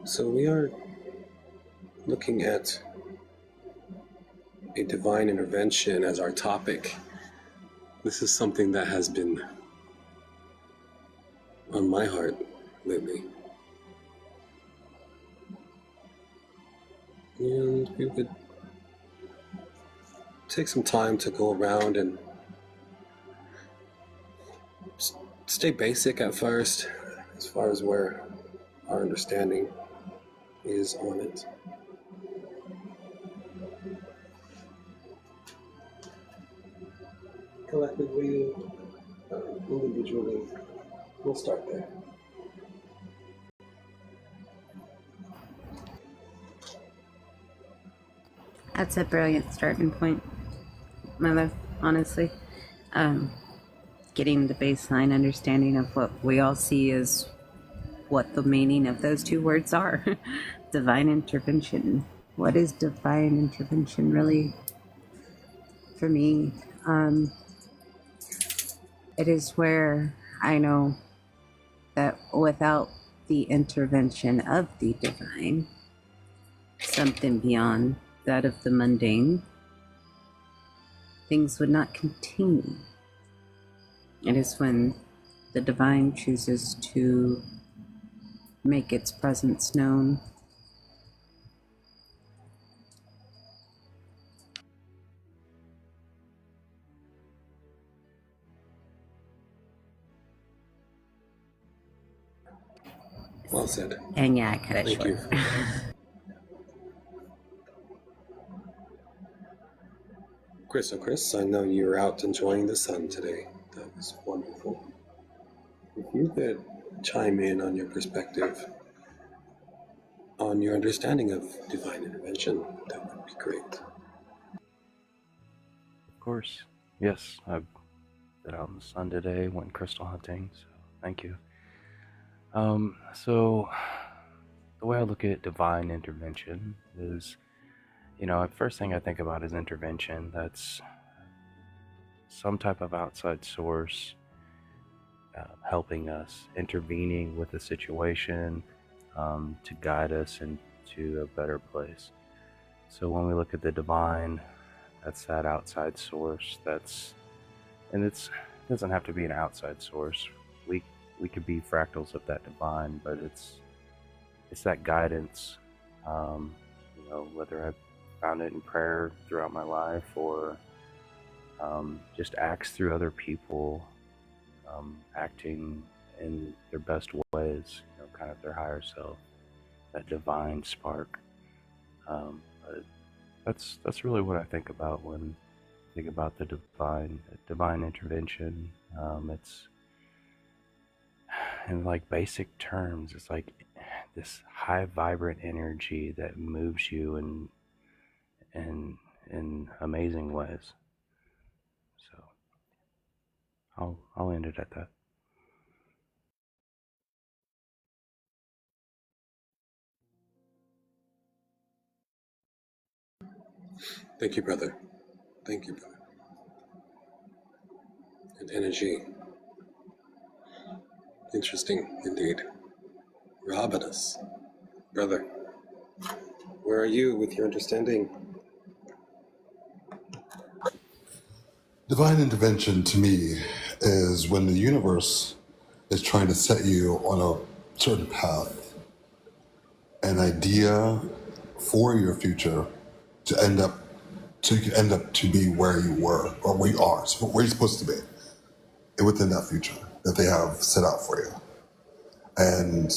So we are looking at a divine intervention as our topic. This is something that has been on my heart lately. And we would take some time to go around and stay basic at first, as far as where our understanding is on it. Collectively, individually, we'll start there. That's a brilliant starting point, Mother, honestly. Getting the baseline understanding of what we all see is what the meaning of those two words are. Divine intervention. What is divine intervention really? For me, it is where I know that without the intervention of the divine, something beyond that of the mundane, things would not continue. It is when the divine chooses to make its presence known. Well said. And yeah, I cut it Thank short. you. Chris, I know you're out enjoying the sun today. That was wonderful. If you could chime in on your perspective, on your understanding of divine intervention, that would be great. Of course. Yes, I've been out in the sun today, went crystal hunting, so thank you. So the way I look at divine intervention is, the first thing I think about is intervention. That's some type of outside source helping us, intervening with a situation to guide us into a better place. So when we look at the divine, that's that outside source. It doesn't have to be an outside source. We could be fractals of that divine, but it's that guidance. Whether I found it in prayer throughout my life or just acts through other people, acting in their best ways, kind of their higher self, that divine spark. But that's really what I think about when I think about the divine intervention. It's in like basic terms, it's like this high vibrant energy that moves you in amazing ways. So I'll end it at that. Thank you, brother. Thank you, brother. And energy. Interesting, indeed. Robinus, brother, where are you with your understanding? Divine intervention to me is when the universe is trying to set you on a certain path, an idea for your future to end up so you can end up to be where you were or where you are, so where you're supposed to be, and within that future that they have set out for you. And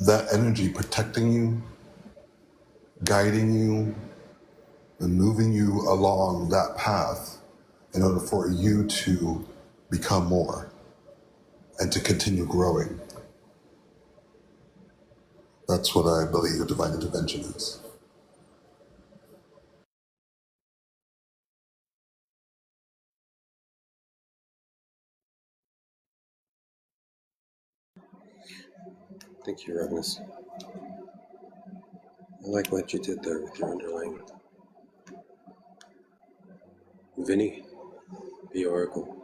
that energy protecting you, guiding you, and moving you along that path in order for you to become more and to continue growing. That's what I believe a divine intervention is. Thank you, Robinus. I like what you did there with your underlying. Vinny, the Oracle,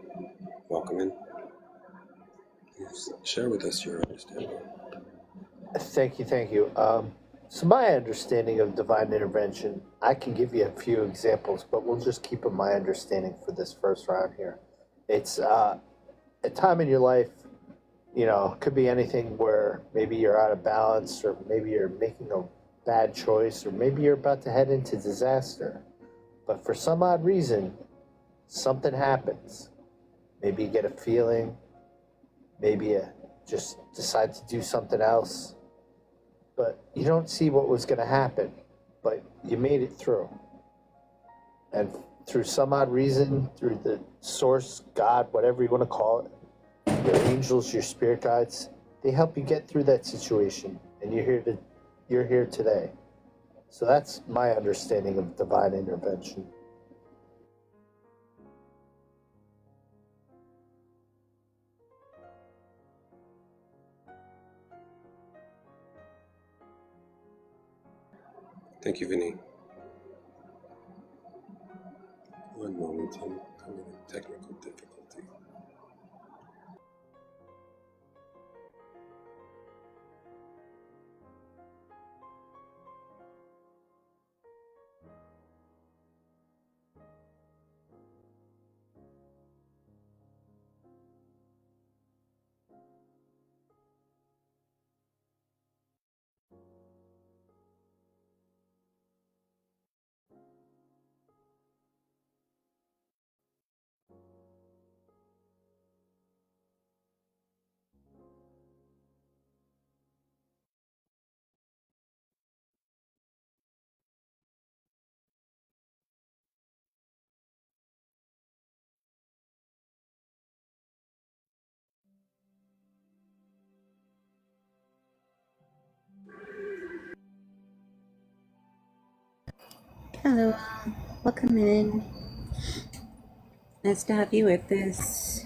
welcome in. Please share with us your understanding. Thank you, thank you. So my understanding of divine intervention, I can give you a few examples, but we'll just keep it my understanding for this first round here. It's a time in your life, could be anything where maybe you're out of balance, or maybe you're making a bad choice, or maybe you're about to head into disaster. But for some odd reason, something happens. Maybe you get a feeling, maybe you just decide to do something else, but you don't see what was going to happen, but you made it through. And through some odd reason, through the source, God, whatever you want to call it, your angels, your spirit guides, they help you get through that situation, and you're here today. So that's my understanding of divine intervention. Thank you, Vinny. One moment, I'm having a technical difficulty. Hello, welcome in. Nice to have you with us.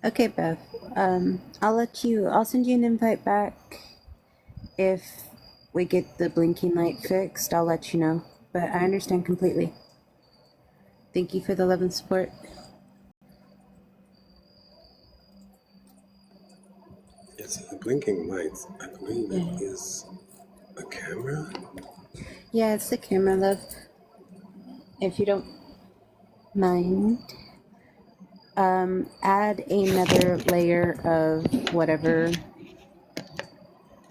Okay, Beth. I'll send you an invite back. If we get the blinking light fixed, I'll let you know. But I understand completely. Thank you for the love and support. Yes, the blinking lights, I believe Yeah. it is a camera. Yeah, it's the camera, love. If you don't mind, add another layer of whatever.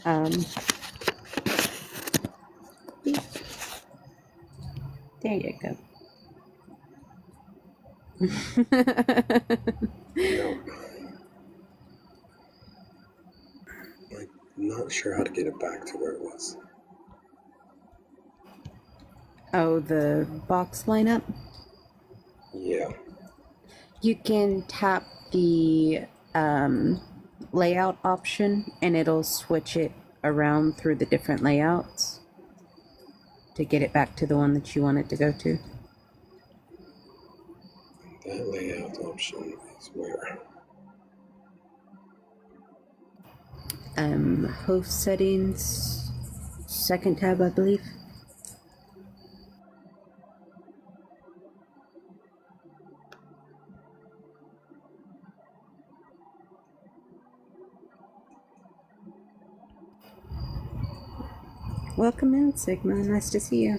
There you go. No. I'm not sure how to get it back to where it was. Oh, the box lineup? Yeah. You can tap the layout option and it'll switch it around through the different layouts to get it back to the one that you want it to go to. That layout option is where? Host settings, second tab, I believe. Welcome in, Sigma. Nice to see you.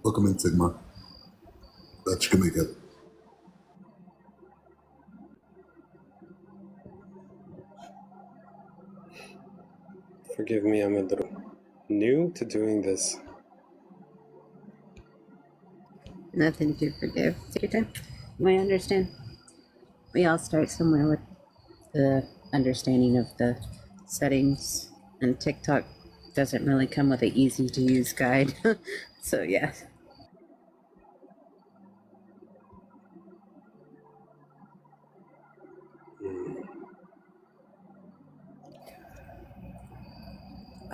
Welcome in, Sigma. That you can make it. Forgive me, I'm a little new to doing this. Nothing to forgive. Take your time. We understand. We all start somewhere with the understanding of the settings, and TikTok doesn't really come with an easy to use guide. So, yeah.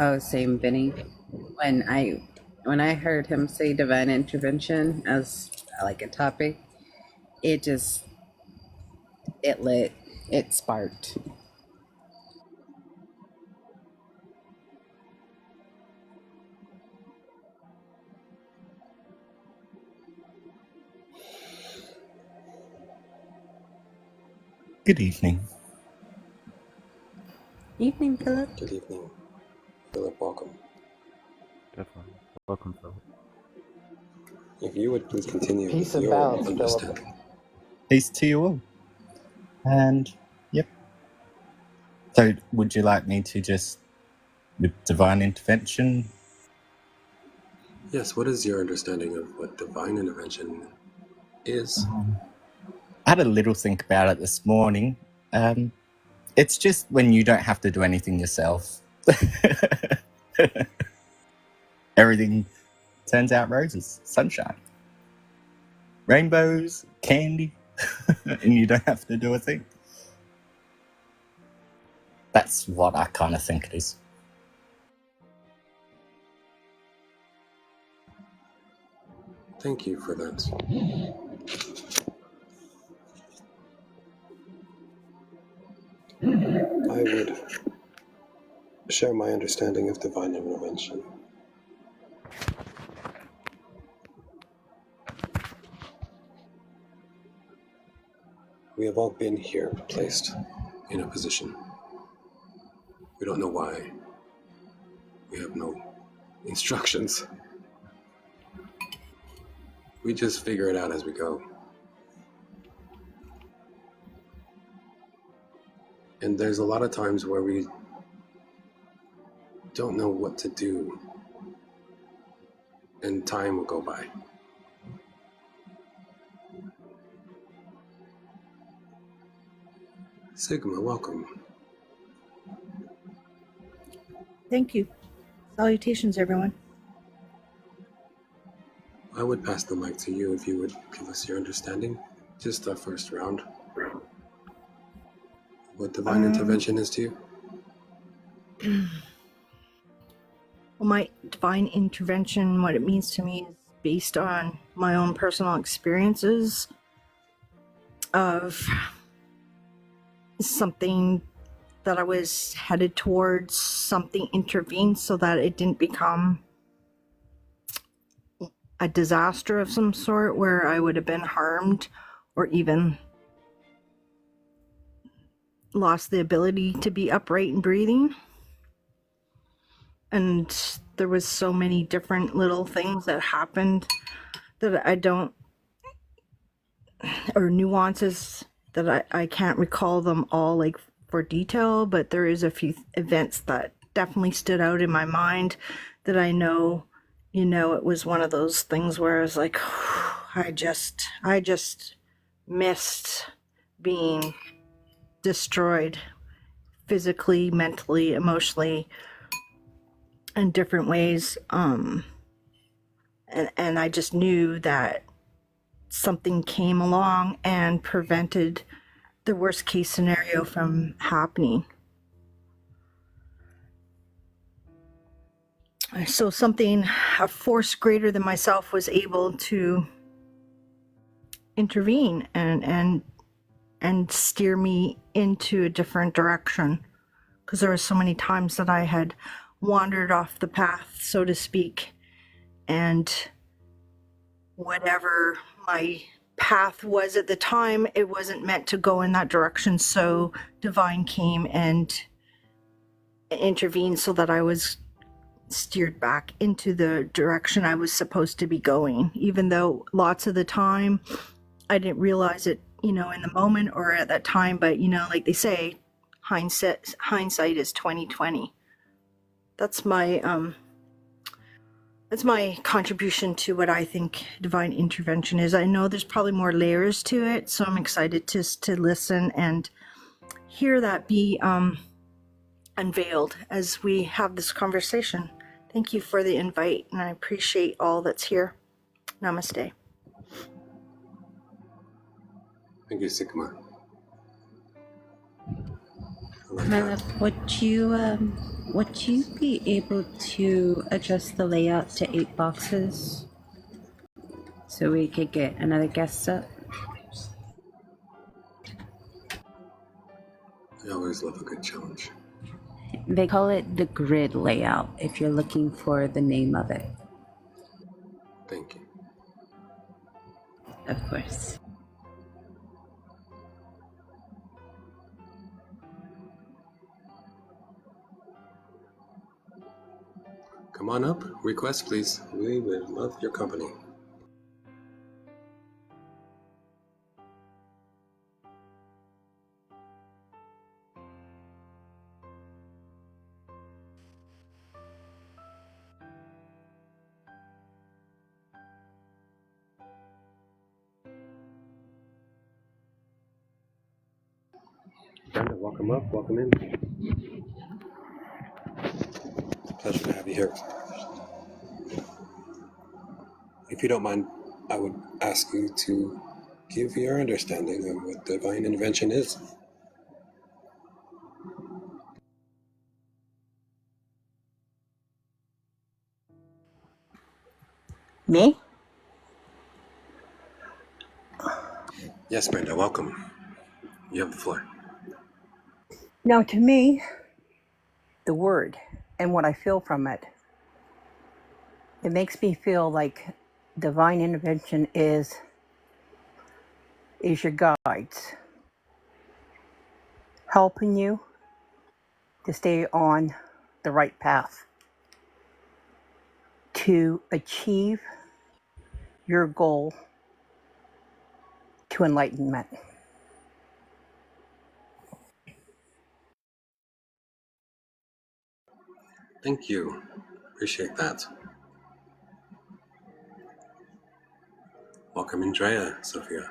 Oh, same, Vinny. When I heard him say divine intervention as like a topic, it just it lit, it sparked. Good evening. Evening, Philip. Good evening. Philip, welcome. Definitely. Welcome, Philip. If you would please continue Peace with and your balance, Philip. understanding. Peace to you all. And, yep. So, would you like me to just, with divine intervention? Yes, what is your understanding of what divine intervention is? I had a little think about it this morning. It's just when you don't have to do anything yourself. Everything turns out roses, sunshine, rainbows, candy, and you don't have to do a thing. That's what I kind of think it is. Thank you for that. I would share my understanding of divine intervention. We have all been here, placed in a position. We don't know why. We have no instructions. We just figure it out as we go. And there's a lot of times where we don't know what to do, and time will go by. Sigma, welcome. Thank you. Salutations, everyone. I would pass the mic to you if you would give us your understanding. Just the first round. What divine intervention is to you? Well, my divine intervention, what it means to me, is based on my own personal experiences of something that I was headed towards, something intervened so that it didn't become a disaster of some sort where I would have been harmed or even lost the ability to be upright and breathing. And there was so many different little things that happened that I don't, or nuances that I can't recall them all like for detail, but there is a few events that definitely stood out in my mind that I know, it was one of those things where I was like, I just missed being destroyed physically, mentally, emotionally, in different ways. And I just knew that something came along and prevented the worst case scenario from happening. So something, a force greater than myself, was able to intervene and steer me into a different direction, because there were so many times that I had wandered off the path, so to speak, and whatever my path was at the time, it wasn't meant to go in that direction. So divine came and intervened so that I was steered back into the direction I was supposed to be going, even though lots of the time I didn't realize it, in the moment or at that time. But like they say, hindsight is 20/20. That's my contribution to what I think divine intervention is. I know there's probably more layers to it, so I'm excited to listen and hear that be unveiled as we have this conversation. Thank you for the invite, and I appreciate all that's here. Namaste. Thank you, Sigma. My love, would you be able to adjust the layout to 8 boxes so we could get another guest up? I always love a good challenge. They call it the grid layout if you're looking for the name of it. Thank you. Of course. Come on up. Request, please. We would love your company. Brenda, welcome up. Welcome in. Pleasure to have you here. If you don't mind, I would ask you to give your understanding of what divine intervention is. Me? Yes, Brenda, welcome. You have the floor. Now, to me, the word and what I feel from it, it makes me feel like divine intervention is your guides, helping you to stay on the right path, to achieve your goal to enlightenment. Thank you. Appreciate that. Welcome, Andrea, Sophia.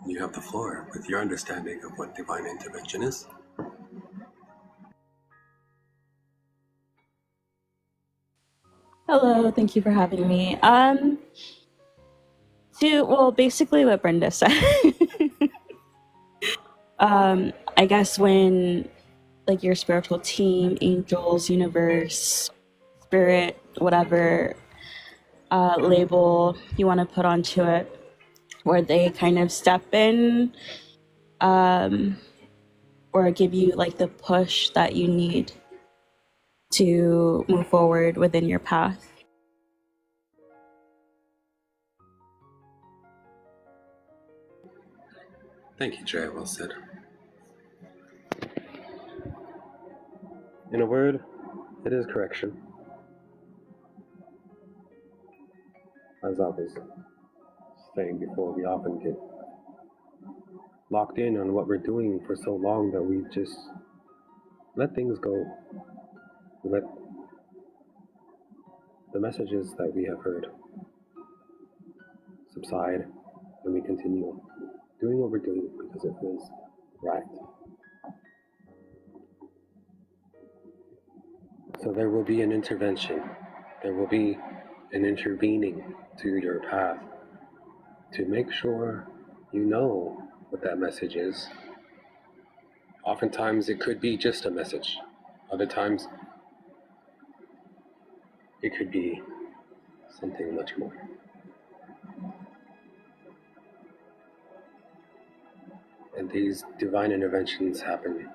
You have the floor with your understanding of what divine intervention is. Hello, thank you for having me. Basically what Brenda said. I guess when like your spiritual team, angels, universe, spirit, whatever label you want to put onto it, where they kind of step in, or give you like the push that you need to move forward within your path. Thank you, Drea. Well said. In a word, it is correction. As I was saying before, we often get locked in on what we're doing for so long that we just let things go. We let the messages that we have heard subside, and we continue doing what we're doing because it feels right. So there will be an intervention. There will be an intervening to your path to make sure you know what that message is. Oftentimes it could be just a message. Other times it could be something much more. And these divine interventions happen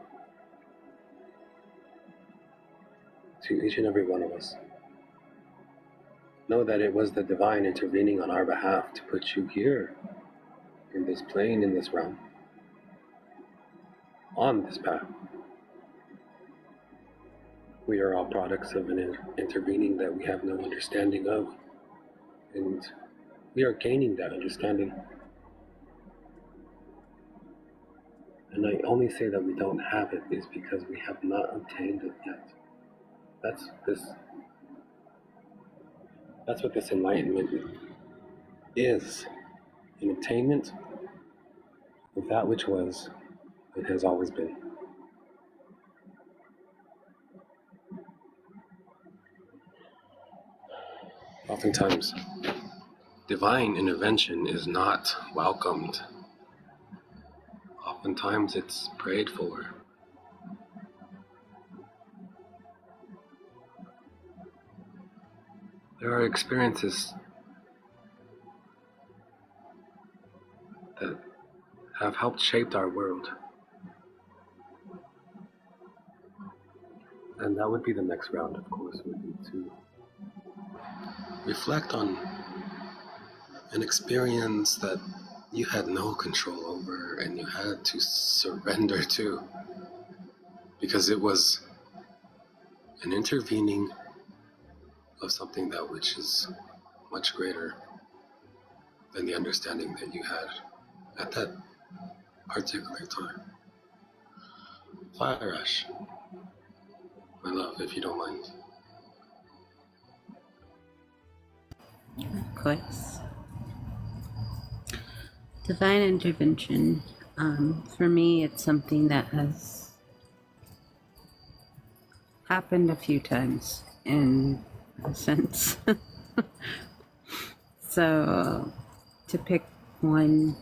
to each and every one of us. Know that it was the divine intervening on our behalf to put you here, in this plane, in this realm, on this path. We are all products of an intervening that we have no understanding of, and we are gaining that understanding. And I only say that we don't have it is because we have not obtained it yet. That's what this enlightenment is. An attainment of that which was and has always been. Oftentimes, divine intervention is not welcomed. Oftentimes it's prayed for. There are experiences that have helped shape our world. And that would be the next round, of course, would be to reflect on an experience that you had no control over and you had to surrender to because it was an intervening of something that which is much greater than the understanding that you had at that particular time. Fire Ash, my love, if you don't mind. Of course. Divine intervention. For me, it's something that has happened a few times in a sense. So, to pick one,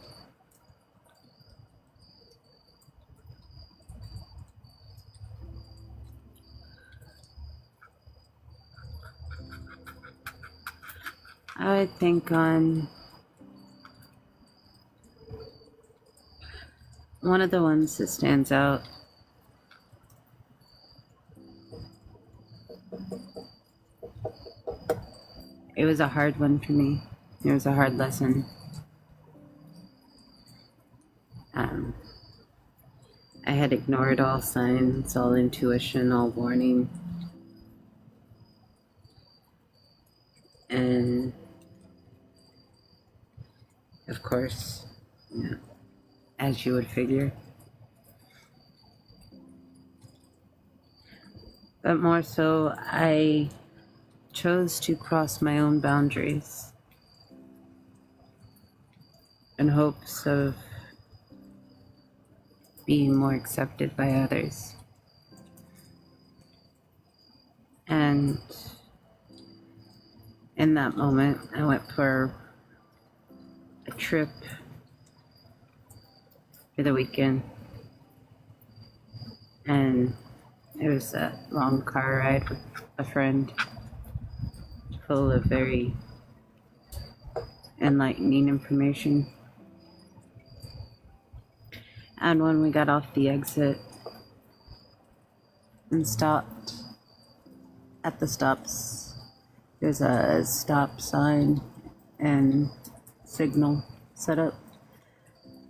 I would think on one of the ones that stands out. It was a hard one for me. It was a hard lesson. I had ignored all signs, all intuition, all warning. And of course, you know, as you would figure. But more so, I chose to cross my own boundaries in hopes of being more accepted by others. And in that moment, I went for a trip for the weekend, and it was a long car ride with a friend, full of very enlightening information. And when we got off the exit and stopped at the stops, there's a stop sign and signal set up.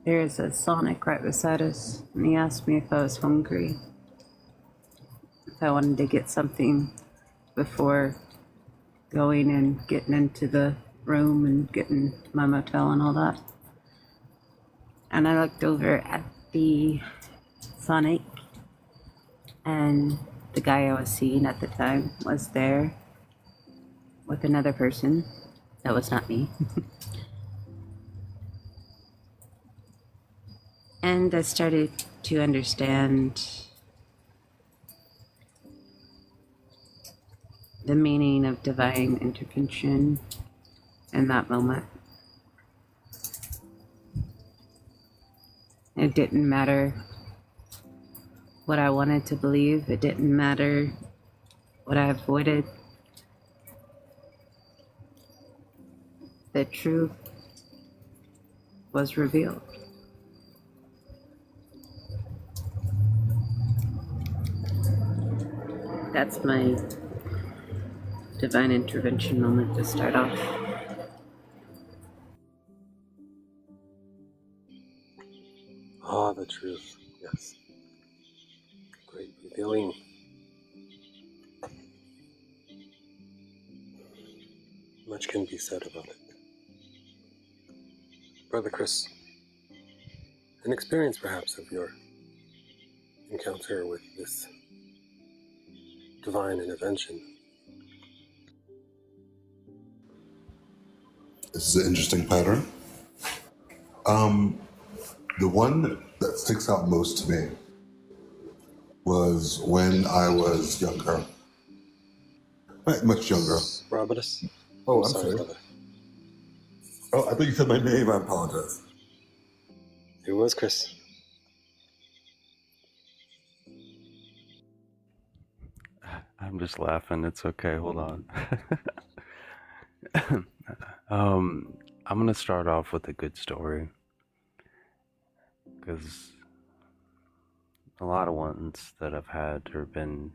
There's a Sonic right beside us, and he asked me if I was hungry, if I wanted to get something before going and getting into the room and getting my motel and all that. And I looked over at the Sonic, and the guy I was seeing at the time was there with another person. That was not me. And I started to understand the meaning of divine intervention in that moment. It didn't matter what I wanted to believe. It didn't matter what I avoided. The truth was revealed. That's my divine intervention moment to start off. Ah, the truth, yes. Great revealing. Much can be said about it. Brother Chris, an experience perhaps of your encounter with this divine intervention. This is an interesting pattern. The one that sticks out most to me was when I was younger. Much younger. Robert? Oh, I'm I'm sorry. brother. Oh, I thought you said my name. I apologize. It was Chris. I'm just laughing. It's okay. Hold on. I'm gonna start off with a good story, because a lot of ones that I've had have been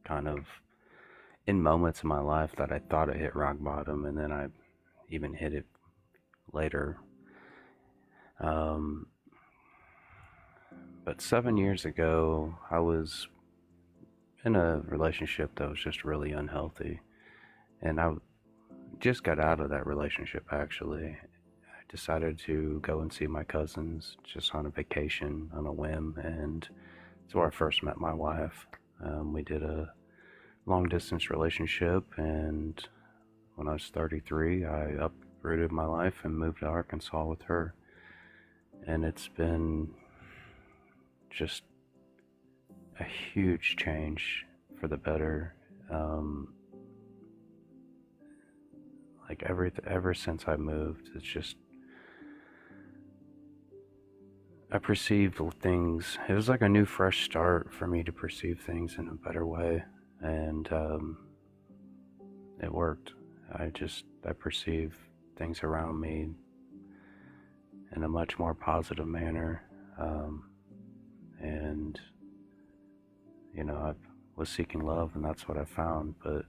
kind of in moments in my life that I thought I hit rock bottom, and then I even hit it later. But 7 years ago, I was in a relationship that was just really unhealthy. And I just got out of that relationship actually. I decided to go and see my cousins just on a vacation on a whim, and it's where I first met my wife. We did a long distance relationship, and when I was 33, I uprooted my life and moved to Arkansas with her. And it's been just a huge change for the better. Like ever since I moved, it's just, I perceived things. It was like a new, fresh start for me to perceive things in a better way, and it worked. I perceive things around me in a much more positive manner, and I was seeking love, and that's what I found. But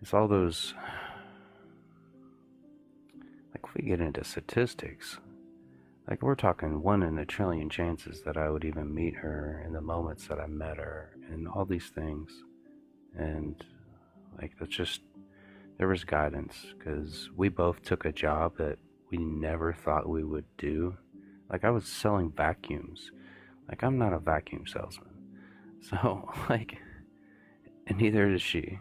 it's all those, like, if we get into statistics, like, we're talking 1 in a trillion chances that I would even meet her in the moments that I met her, and all these things. And, like, that's just, there was guidance, because we both took a job that we never thought we would do. Like, I was selling vacuums. Like, I'm not a vacuum salesman. So, like, and neither is she.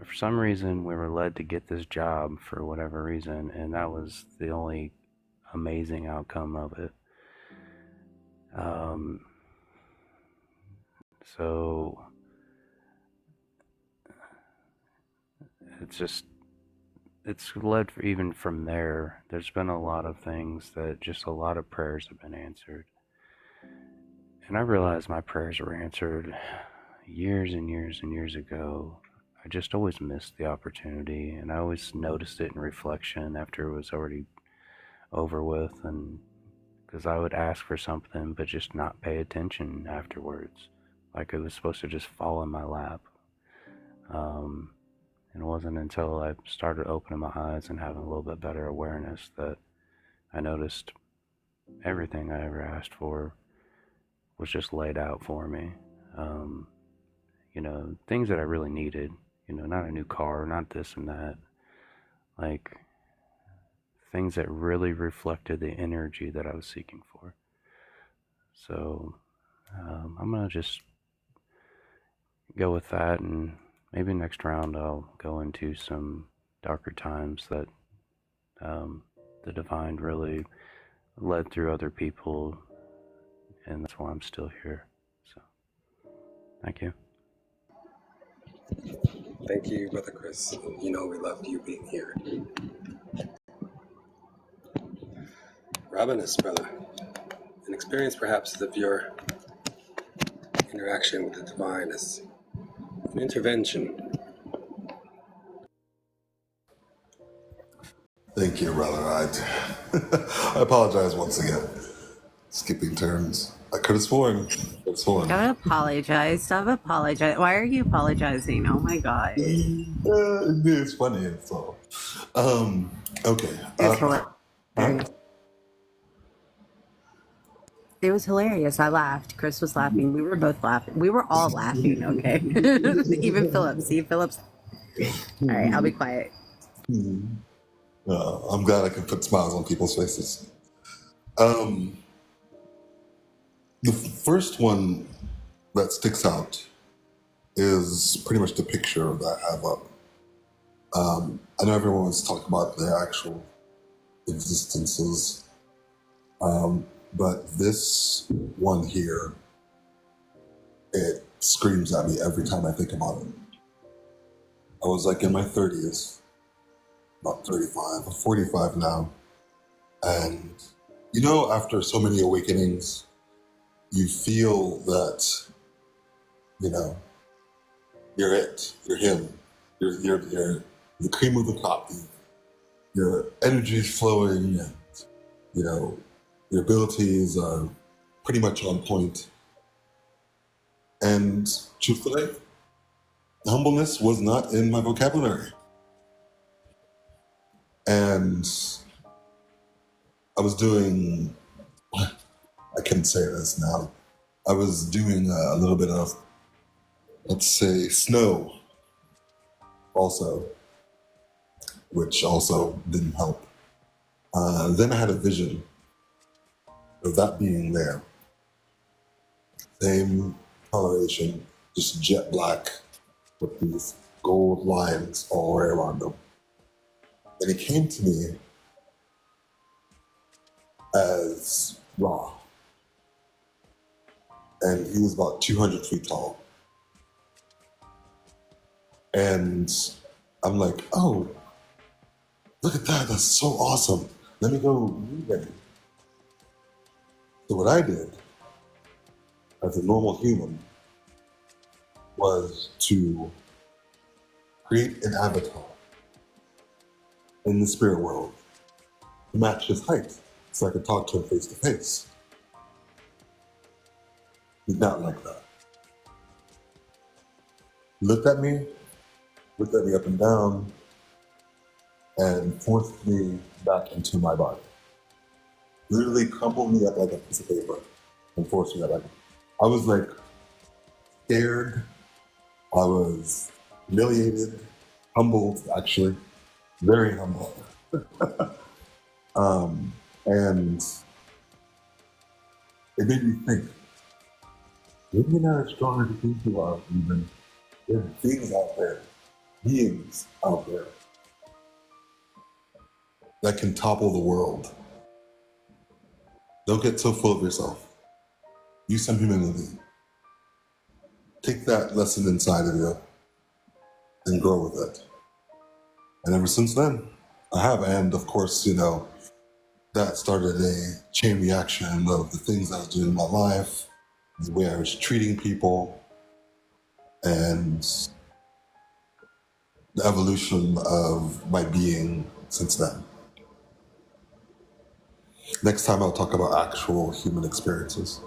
For some reason, we were led to get this job for whatever reason, and that was the only amazing outcome of it. So it's led even from there. There's been a lot of things that just a lot of prayers have been answered. And I realized my prayers were answered years and years and years ago. I just always missed the opportunity, and I always noticed it in reflection after it was already over with, and because I would ask for something but just not pay attention afterwards, like it was supposed to just fall in my lap. And it wasn't until I started opening my eyes and having a little bit better awareness that I noticed everything I ever asked for was just laid out for me. Things that I really needed, not a new car, not this and that, like things that really reflected the energy that I was seeking for. So I'm going to just go with that, and maybe next round I'll go into some darker times that the divine really led through other people, and that's why I'm still here. So, thank you. Thank you, Brother Chris. We loved you being here. Robinus, brother, an experience perhaps of your interaction with the divine as an intervention. Thank you, brother. I apologize once again. Skipping turns. I could have sworn. Don't apologize. Stop apologizing. Why are you apologizing? Oh my god. It's funny. It's all. Okay. It's hilarious. It was hilarious. I laughed. Chris was laughing. We were both laughing. We were all laughing, okay? Even Philip. See, Philip's. All right, I'll be quiet. I'm glad I can put smiles on people's faces. The first one that sticks out is pretty much the picture that I have up. I know everyone was talking about their actual existences, but this one here, it screams at me every time I think about it. I was like in my 30s, about 35 or 45 now, and after so many awakenings, you feel that, you're it, you're him, you're the cream of the crop. Your energy is flowing, and your abilities are pretty much on point. And truthfully, humbleness was not in my vocabulary. And I was doing, I can't say this now, I was doing a little bit of let's say, snow also, which also didn't help. Then I had a vision of that being there. Same coloration, just jet black with these gold lines all the way around them. And he came to me as Ra. And he was about 200 feet tall. And I'm like, oh, look at that, that's so awesome. Let me go meet him. So what I did as a normal human was to create an avatar in the spirit world to match his height so I could talk to him face to face. He's not like that. He looked at me up and down, and forced me back into my body. Literally crumpled me up like a piece of paper and forced me back. I was like scared. I was humiliated, humbled, actually, very humble. And it made me think, maybe you're not as strong as you think you are, even. There are things out there, beings out there that can topple the world. Don't get so full of yourself. Use some humility. Take that lesson inside of you and grow with it. And ever since then, I have. And of course, that started a chain reaction of the things I was doing in my life, the way I was treating people, and the evolution of my being since then. Next time I'll talk about actual human experiences.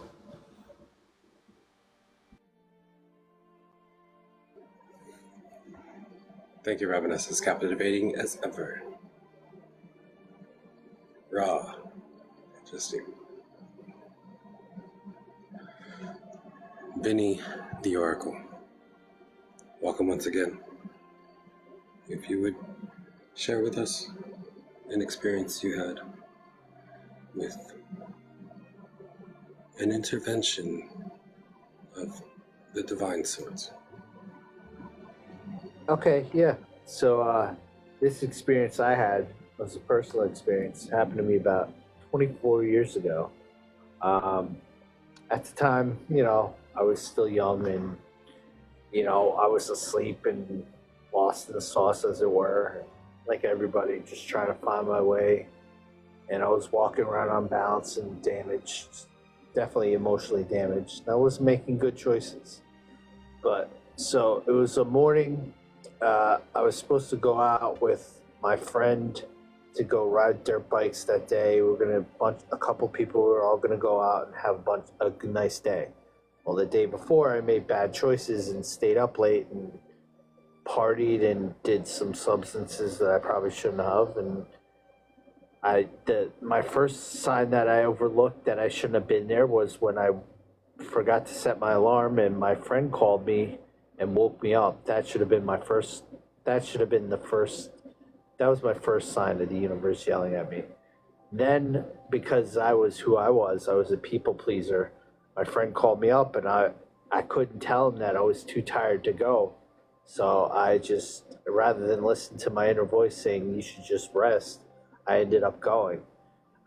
Thank you, Ravenous, as captivating as ever. Raw. Interesting. Vinny, the Oracle. Welcome once again. If you would share with us an experience you had with an intervention of the divine sorts. Okay, yeah. So this experience I had was a personal experience. It happened to me about 24 years ago. At the time, I was still young and, I was asleep and lost in the sauce, as it were. Like everybody, just trying to find my way. And I was walking around unbalanced and damaged, definitely emotionally damaged. I was making good choices. But so it was a morning. I was supposed to go out with my friend to go ride dirt bikes that day. We were a couple people were all gonna go out and have a nice day. Well, the day before, I made bad choices and stayed up late and partied and did some substances that I probably shouldn't have. And my first sign that I overlooked that I shouldn't have been there was when I forgot to set my alarm and my friend called me and woke me up. That was my first sign of the universe yelling at me. Then, because I was who I was a people pleaser, my friend called me up and I couldn't tell him that I was too tired to go. So I just, rather than listen to my inner voice saying you should just rest, I ended up going.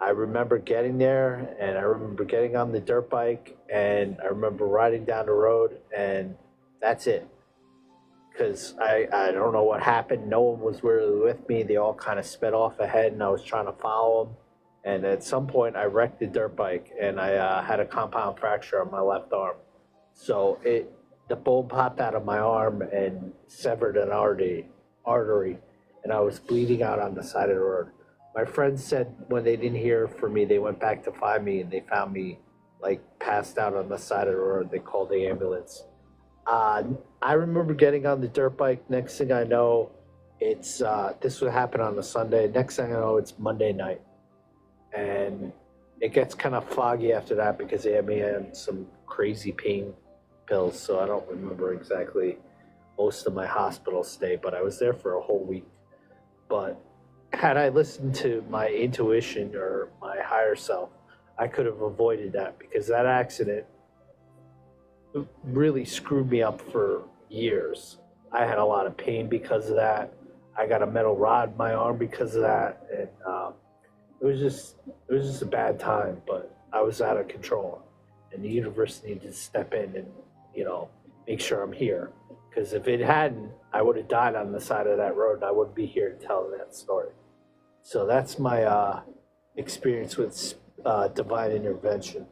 I remember getting there, and I remember getting on the dirt bike, and I remember riding down the road, and that's it. Because I don't know what happened. No one was really with me. They all kind of sped off ahead, and I was trying to follow them. And at some point, I wrecked the dirt bike, and I had a compound fracture on my left arm. So the bone popped out of my arm and severed an artery, and I was bleeding out on the side of the road. My friends said when they didn't hear from me, they went back to find me, and they found me passed out on the side of the road. They called the ambulance. I remember getting on the dirt bike. Next thing I know, it's this would happen on a Sunday. Next thing I know, it's Monday night, and it gets kind of foggy after that because they had me in some crazy pain. pills, so I don't remember exactly most of my hospital stay, but I was there for a whole week. But had I listened to my intuition or my higher self, I could have avoided that, because that accident really screwed me up for years. I had a lot of pain because of that. I got a metal rod in my arm because of that, and it was just a bad time. But I was out of control, and the universe needed to step in and make sure I'm here. Because if it hadn't, I would have died on the side of that road, and I wouldn't be here to tell that story. So that's my experience with divine intervention.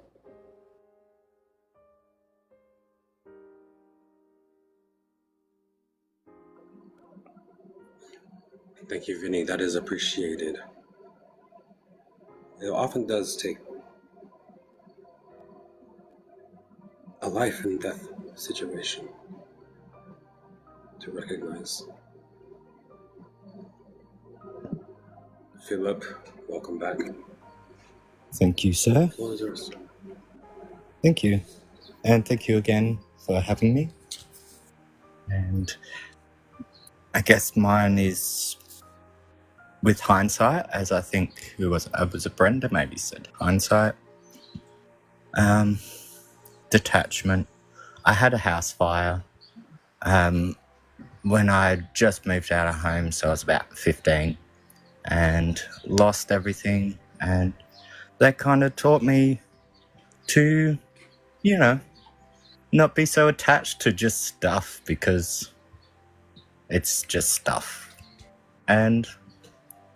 Thank you, Vinny. That is appreciated. It often does take a life and death situation to recognize. Philip, welcome back. Thank you, sir. The floor is yours. Thank you. And thank you again for having me. And I guess mine is with hindsight, as I think it was a Brenda maybe said, hindsight. Detachment. I had a house fire when I just moved out of home, so I was about 15, and lost everything, and that kind of taught me to, not be so attached to just stuff, because it's just stuff. And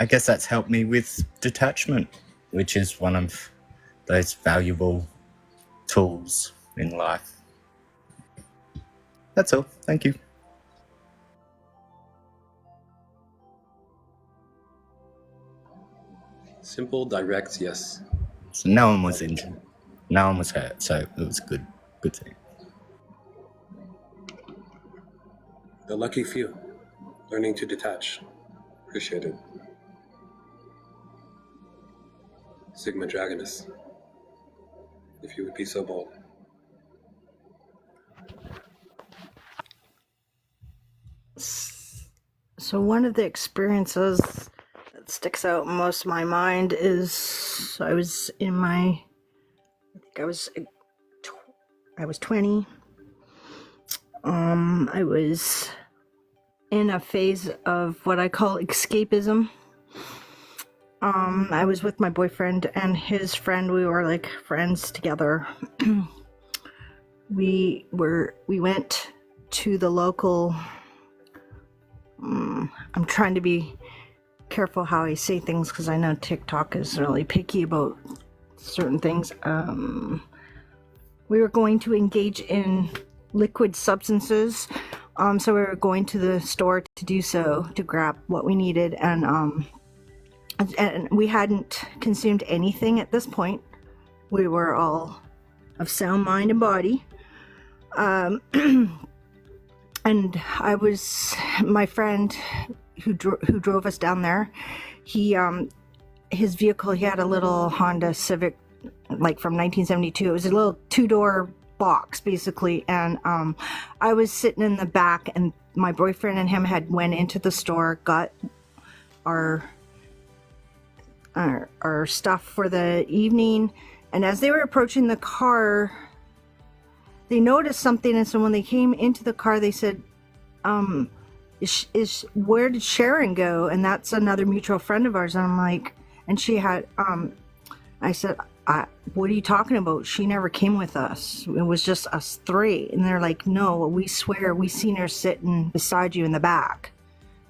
I guess that's helped me with detachment, which is one of those valuable tools in life. That's all. Thank you. Simple, direct, yes. So no one was injured. No one was hurt, so it was good. Good thing. The lucky few, learning to detach. Appreciate it. Sigma Dragoness, if you would be so bold. So one of the experiences that sticks out most in my mind is I was 20. I was in a phase of what I call escapism. I was with my boyfriend and his friend. We were like friends together. We went to the local. I'm trying to be careful how I say things, because I know TikTok is really picky about certain things. We were going to engage in liquid substances, so we were going to the store to do so, to grab what we needed, and we hadn't consumed anything at this point. We were all of sound mind and body. And I was, my friend who drove us down there, his vehicle, he had a little Honda Civic, like from 1972. It was a little 2-door box, basically. And I was sitting in the back, and my boyfriend and him had went into the store, got our stuff for the evening. And as they were approaching the car, they noticed something, and so when they came into the car, they said, where did Sharon go? And that's another mutual friend of ours. And I'm like, and she had, I said, what are you talking about? She never came with us. It was just us three. And they're like, no, we swear we seen her sitting beside you in the back.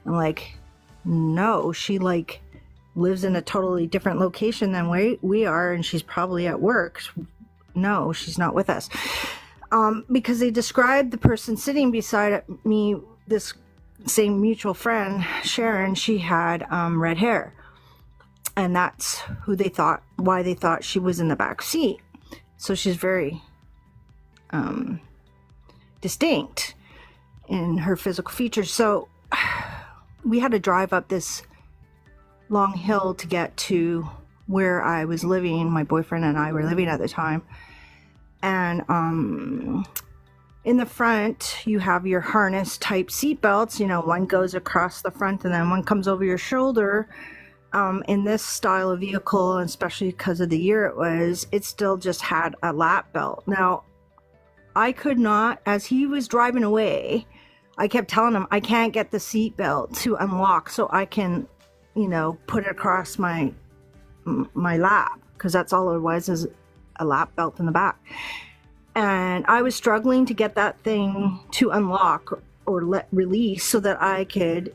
I'm like, no, she lives in a totally different location than we are, and she's probably at work. No, she's not with us. Because they described the person sitting beside me, this same mutual friend, Sharon, she had red hair. And that's why they thought she was in the back seat. So she's very distinct in her physical features. So we had to drive up this long hill to get to where I was living. My boyfriend and I were living at the time. And in the front, you have your harness type seat belts. One goes across the front and then one comes over your shoulder. In this style of vehicle, and especially because of the year it still just had a lap belt. Now, I could not, as he was driving away, I kept telling him I can't get the seat belt to unlock so I can, put it across my lap, because that's all it was, is a lap belt in the back. And I was struggling to get that thing to unlock or release so that I could,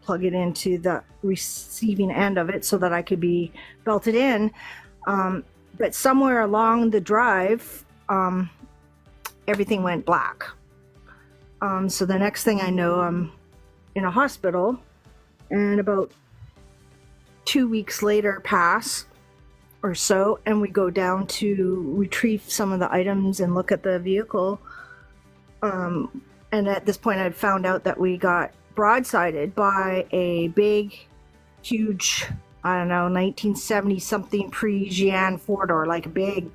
plug it into the receiving end of it so that I could be belted in. But somewhere along the drive, everything went black. So the next thing I know, I'm in a hospital, and about 2 weeks later pass or so, and we go down to retrieve some of the items and look at the vehicle. And at this point, I'd found out that we got broadsided by a big, huge, 1970 something pre-Gian 4-door, like a big,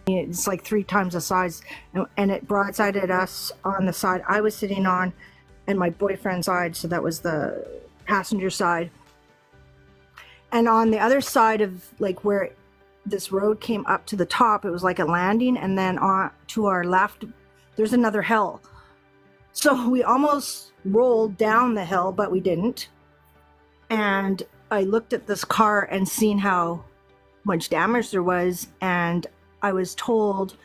it's like 3 times the size, and it broadsided us on the side I was sitting on and my boyfriend's side, so that was the passenger side. And on the other side of like where this road came up to the top, it was like a landing, and then on to our left there's another hill. So we almost rolled down the hill, but we didn't. And I looked at this car and seen how much damage there was, and I was told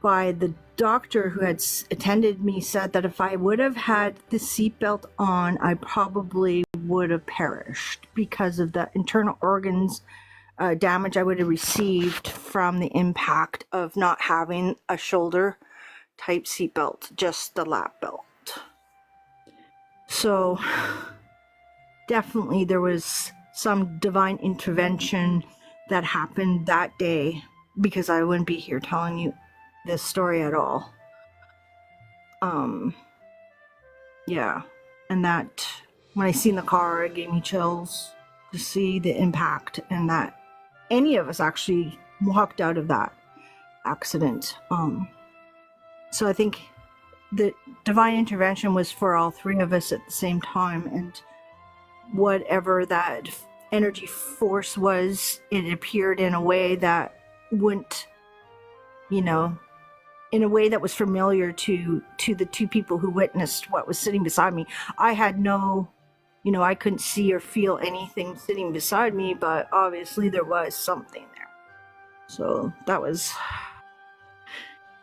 by the doctor who had attended me, said that if I would have had the seatbelt on, I probably would have perished because of the internal organs damage I would have received from the impact of not having a shoulder type seatbelt, just the lap belt. So definitely there was some divine intervention that happened that day, because I wouldn't be here telling you this story at all. Yeah, and that when I seen the car, it gave me chills to see the impact, and that any of us actually walked out of that accident. So I think the divine intervention was for all 3 of us at the same time, and whatever that energy force was, it appeared in a way that wouldn't, in a way that was familiar to the 2 people who witnessed what was sitting beside me. I had no, I couldn't see or feel anything sitting beside me, but obviously there was something there. So that was,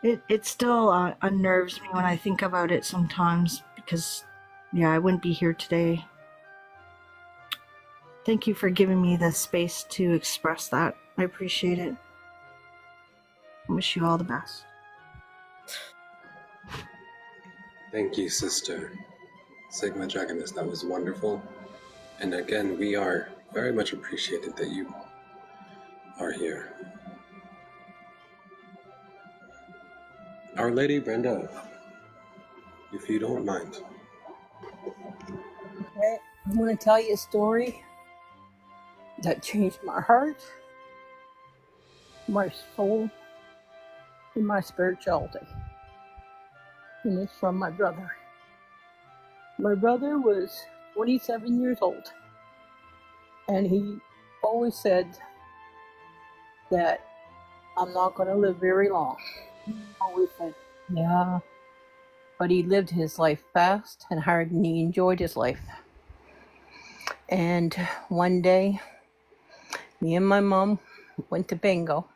it still unnerves me when I think about it sometimes, because I wouldn't be here today. Thank you for giving me the space to express that. I appreciate it. I wish you all the best. Thank you, Sister Sigma Dragoness. That was wonderful. And again, we are very much appreciated that you are here. Our Lady Brenda, if you don't mind. Okay, I'm going to tell you a story that changed my heart, my soul, and my spirituality. And it's from my brother. My brother was 27 years old, and he always said that I'm not going to live very long. He always said, yeah, but he lived his life fast and hard, and he enjoyed his life. And one day, me and my mom went to bingo,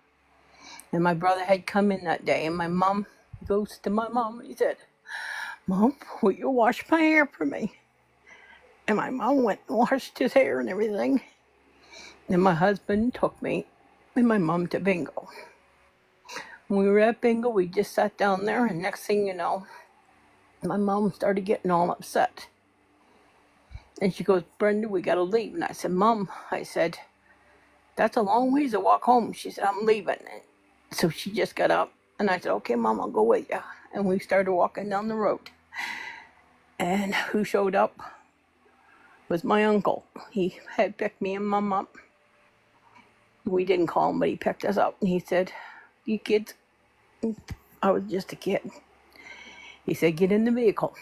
and my brother had come in that day, and my mom goes to my mom and he said, Mom, will you wash my hair for me? And my mom went and washed his hair and everything. And my husband took me and my mom to bingo. When we were at bingo, we just sat down there, and next thing you know, my mom started getting all upset. And she goes, Brenda, we gotta leave. And I said, Mom, that's a long ways to walk home. She said, I'm leaving. So she just got up, and I said, okay, Mom, I'll go with you. And we started walking down the road. And who showed up was my uncle. He had picked me and Mom up. We didn't call him, but he picked us up. And he said, you kids, I was just a kid. He said, get in the vehicle.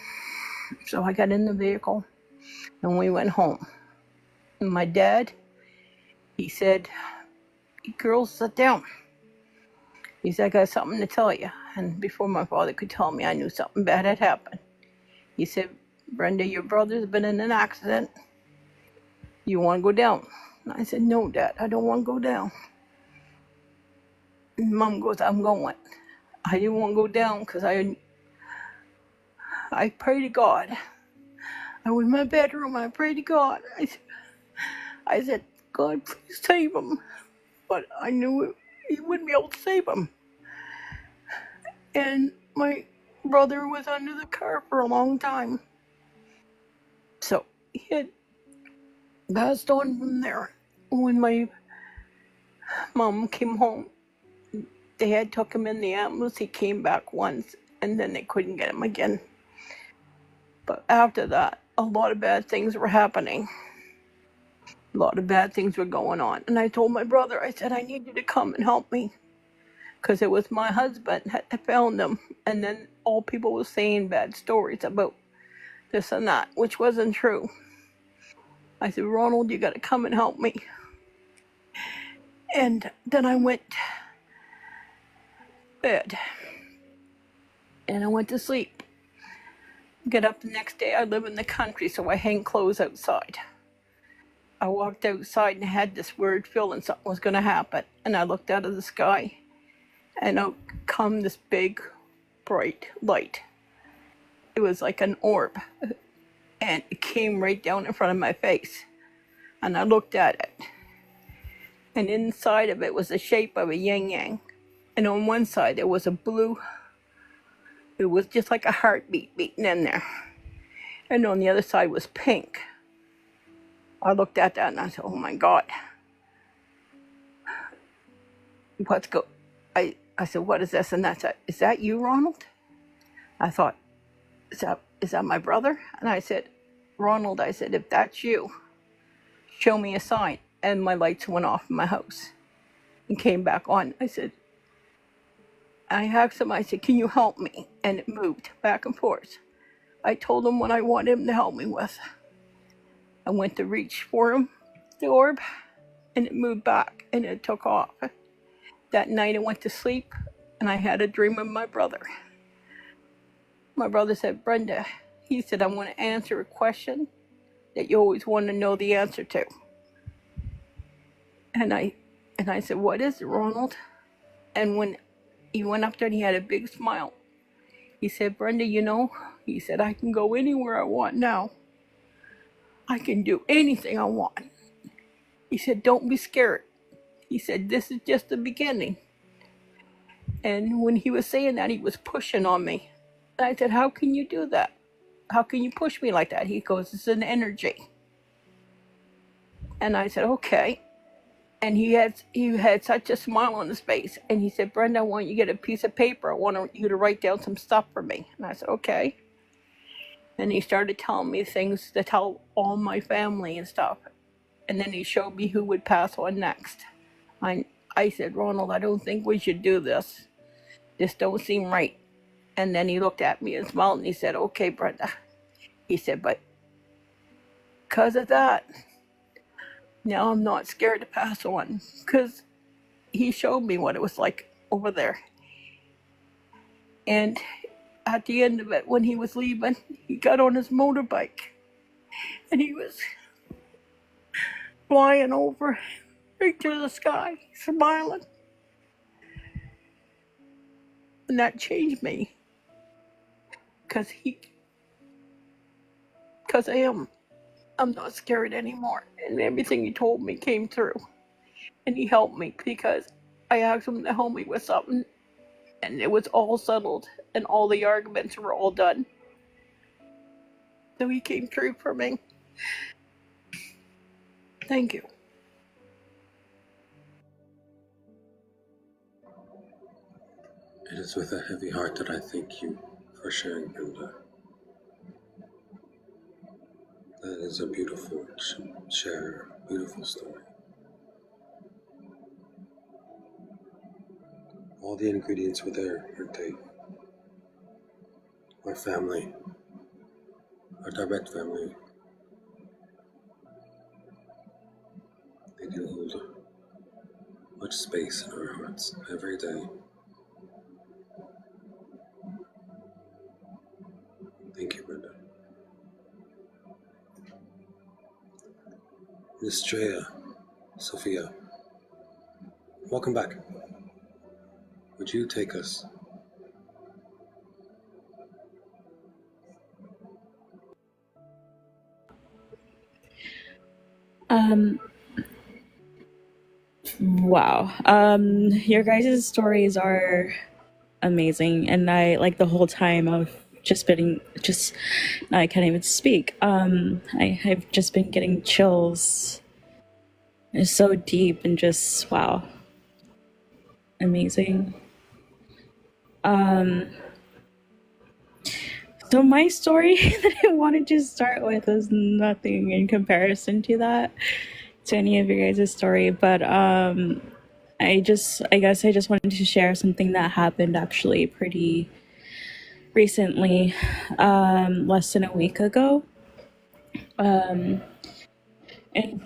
So I got in the vehicle and we went home. And my dad, he said, girls, sit down. He said, I got something to tell you. And before my father could tell me, I knew something bad had happened. He said, Brenda, your brother's been in an accident. You want to go down? And I said, no, Dad, I don't want to go down. And Mom goes, I'm going. I didn't want to go down because I pray to God. I was in my bedroom, I prayed to God. I said, God, please save him. But I knew he wouldn't be able to save him. And my brother was under the car for a long time. So he had passed on from there. When my mom came home, they had took him in the ambulance. He came back once, and then they couldn't get him again. But after that, a lot of bad things were happening. A lot of bad things were going on. And I told my brother, I said, I need you to come and help me. Because it was my husband that found him. And then all people were saying bad stories about this and that, which wasn't true. I said, Ronald, you got to come and help me. And then I went to bed. And I went to sleep. Get up the next day. I live in the country, so I hang clothes outside. I walked outside and had this weird feeling something was going to happen. And I looked out of the sky, and out come this big, bright light. It was like an orb, and it came right down in front of my face. And I looked at it, and inside of it was the shape of a yin-yang. And on one side, there was a blue, it was just like a heartbeat beating in there. And on the other side was pink. I looked at that and I said, oh my God. I said, what is this? And I said, is that you, Ronald? I thought, is that my brother? And I said, Ronald, I said, if that's you, show me a sign. And my lights went off in my house and came back on. I said, I asked him, I said, can you help me? And it moved back and forth. I told him what I wanted him to help me with. I went to reach for him, the orb, and it moved back and it took off. That night I went to sleep and I had a dream of my brother. My brother said, Brenda, he said, I want to answer a question that you always want to know the answer to. And I said, what is it, Ronald? And when he went up there and he had a big smile, he said, Brenda, you know, he said, I can go anywhere I want now. I can do anything I want. He said, don't be scared. He said, this is just the beginning. And when he was saying that, he was pushing on me. And I said, how can you do that? How can you push me like that? He goes, it's an energy. And I said, okay. And he had such a smile on his face. And he said, Brenda, I want you to get a piece of paper. I want you to write down some stuff for me. And I said, okay. And he started telling me things to tell all my family and stuff. And then he showed me who would pass on next. I said, Ronald, I don't think we should do this. This don't seem right. And then he looked at me and smiled and he said, okay, Brenda. He said, but because of that, now I'm not scared to pass on. Because he showed me what it was like over there. And at the end of it, when he was leaving, he got on his motorbike. And he was flying over right to the sky, smiling. And that changed me. Because of him, I'm not scared anymore. And everything he told me came through. And he helped me because I asked him to help me with something. And it was all settled. And all the arguments were all done. So he came through for me. Thank you. It is with a heavy heart that I thank you for sharing, Brenda. That is a beautiful share, beautiful story. All the ingredients were there, weren't they? our family, our direct family, they do hold much space in our hearts every day. Thank you, Brenda. Miss Drea, Sophia, welcome back. Would you take us? Wow. Your guys' stories are amazing, and I like the whole time I've just been I can't even speak. I've just been getting chills. It's so deep and just wow, amazing. So my story that I wanted to start with was nothing in comparison to that, to any of your guys' story, but I guess I just wanted to share something that happened actually pretty recently, less than a week ago. And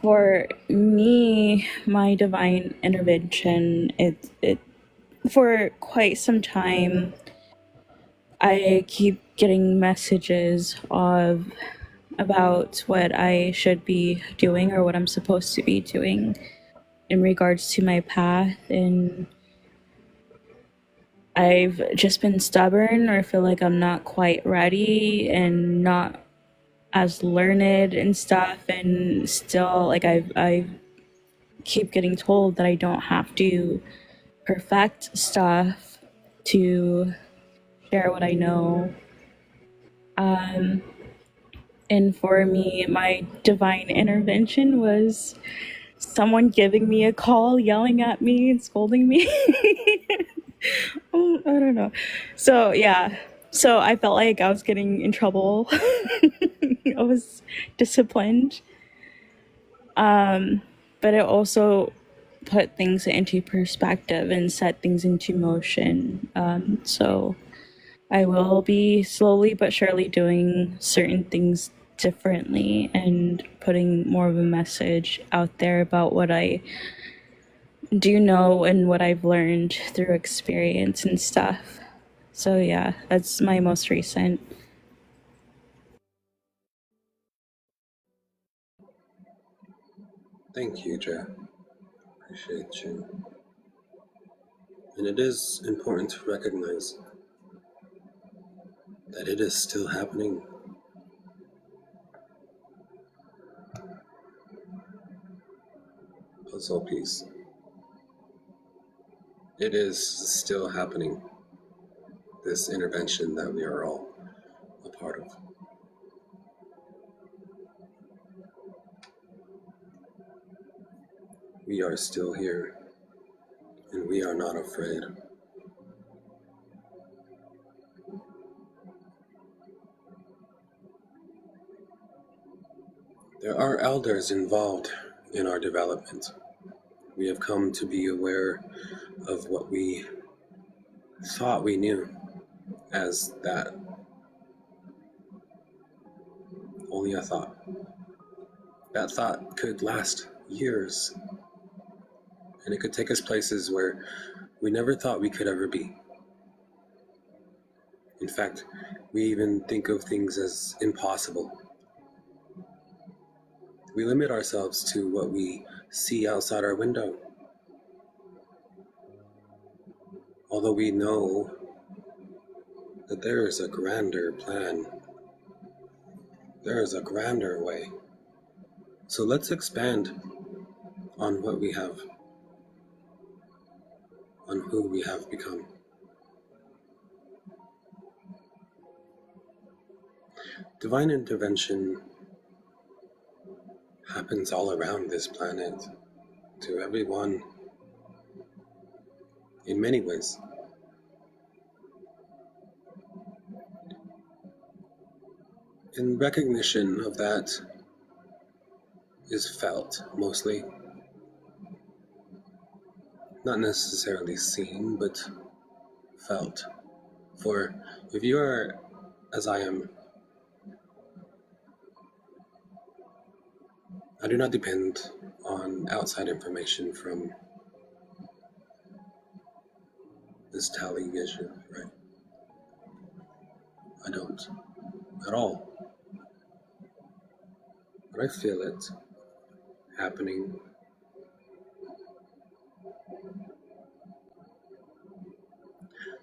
for me, my divine intervention, it for quite some time, I keep getting messages about what I should be doing or what I'm supposed to be doing in regards to my path, and I've just been stubborn or feel like I'm not quite ready and not as learned and stuff, and still like I keep getting told that I don't have to perfect stuff to share what I know. And for me, my divine intervention was someone giving me a call, yelling at me and scolding me. I don't know. So yeah. So I felt like I was getting in trouble. I was disciplined. But it also put things into perspective and set things into motion. So I will be slowly but surely doing certain things differently and putting more of a message out there about what I do know and what I've learned through experience and stuff. So yeah, that's my most recent. Thank you, Drea. Appreciate you. And it is important to recognize that it is still happening. Puzzle piece. It is still happening. This intervention that we are all a part of. We are still here, and we are not afraid. There are elders involved in our development. We have come to be aware of what we thought we knew as that only a thought. That thought could last years, and it could take us places where we never thought we could ever be. In fact, we even think of things as impossible. We limit ourselves to what we see outside our window. Although we know that there is a grander plan, there is a grander way. So let's expand on what we have, on who we have become. Divine intervention happens all around this planet, to everyone, in many ways. And recognition of that is felt mostly. Not necessarily seen, but felt. For if you are as I am. I do not depend on outside information from this television, right? I don't at all. But I feel it happening.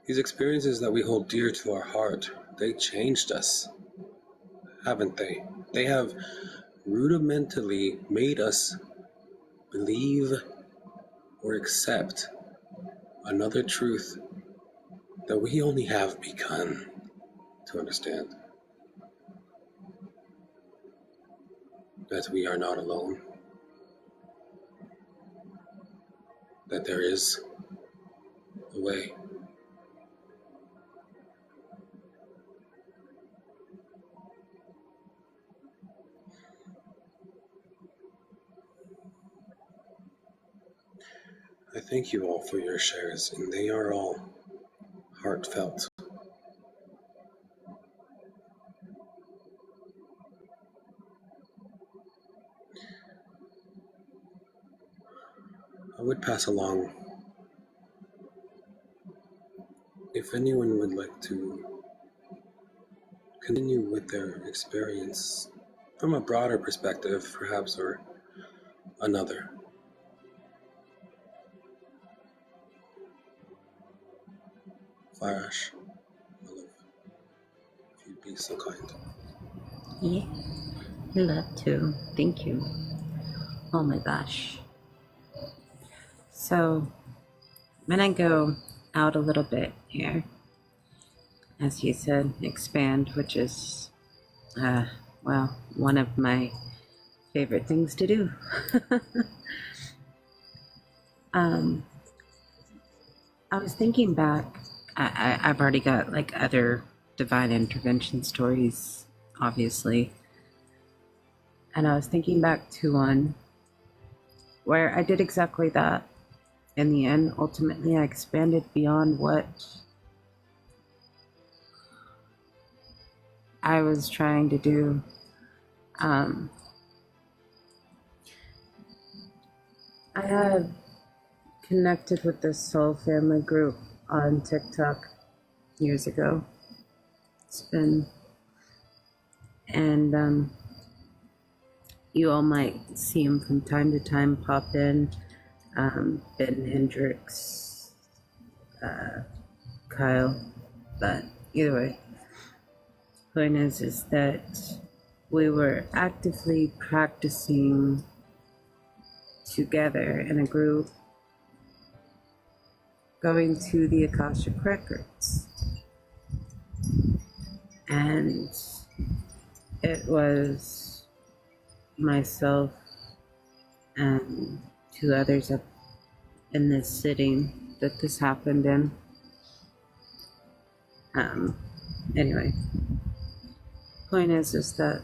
These experiences that we hold dear to our heart, they changed us, haven't they? They have rudimentally made us believe or accept another truth that we only have begun to understand. That we are not alone. That there is a way. I thank you all for your shares, and they are all heartfelt. I would pass along, if anyone would like to continue with their experience from a broader perspective, perhaps, or another. Farash, my love, if you'd be so kind. Yeah, I love to. Thank you. Oh my gosh. So I'm gonna go out a little bit here. As you said, expand, which is, well, one of my favorite things to do. I was thinking back, I've already got like other divine intervention stories, obviously. And I was thinking back to one where I did exactly that. In the end, ultimately, I expanded beyond what I was trying to do. I had connected with this soul family group on TikTok years ago. It's been, and you all might see him from time to time pop in. Ben Hendricks, Kyle, but either way, point is that we were actively practicing together in a group, going to the Akashic Records, and it was myself and two others up in this sitting that this happened in. Anyway, point is that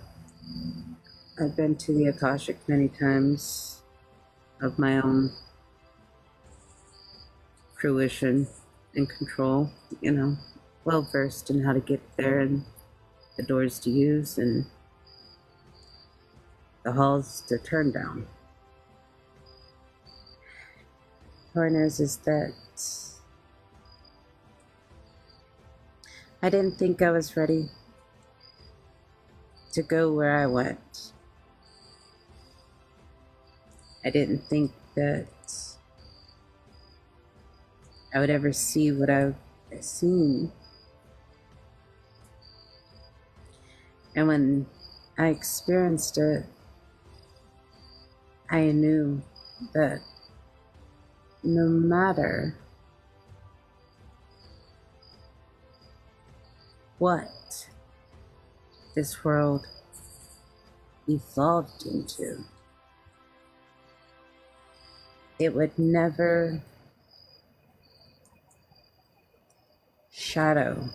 I've been to the Akashic many times of my own fruition and control, well versed in how to get there and the doors to use and the halls to turn down. Point is that I didn't think I was ready to go where I went. I didn't think that I would ever see what I've seen. And when I experienced it, I knew that no matter what this world evolved into, it would never shadow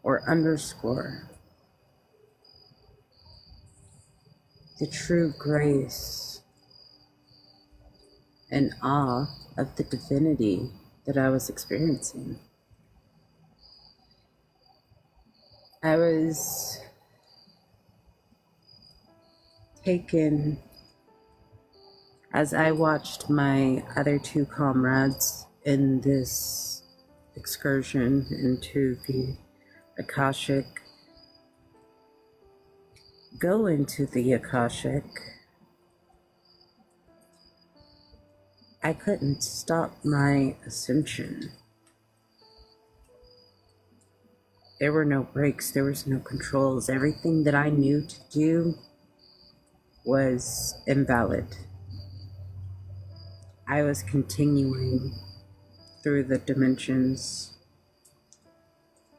or underscore the true grace and awe of the divinity that I was experiencing. I was taken as I watched my other two comrades in this excursion into the Akashic go into the Akashic. I couldn't stop my ascension. There were no brakes, there was no controls. Everything that I knew to do was invalid. I was continuing through the dimensions.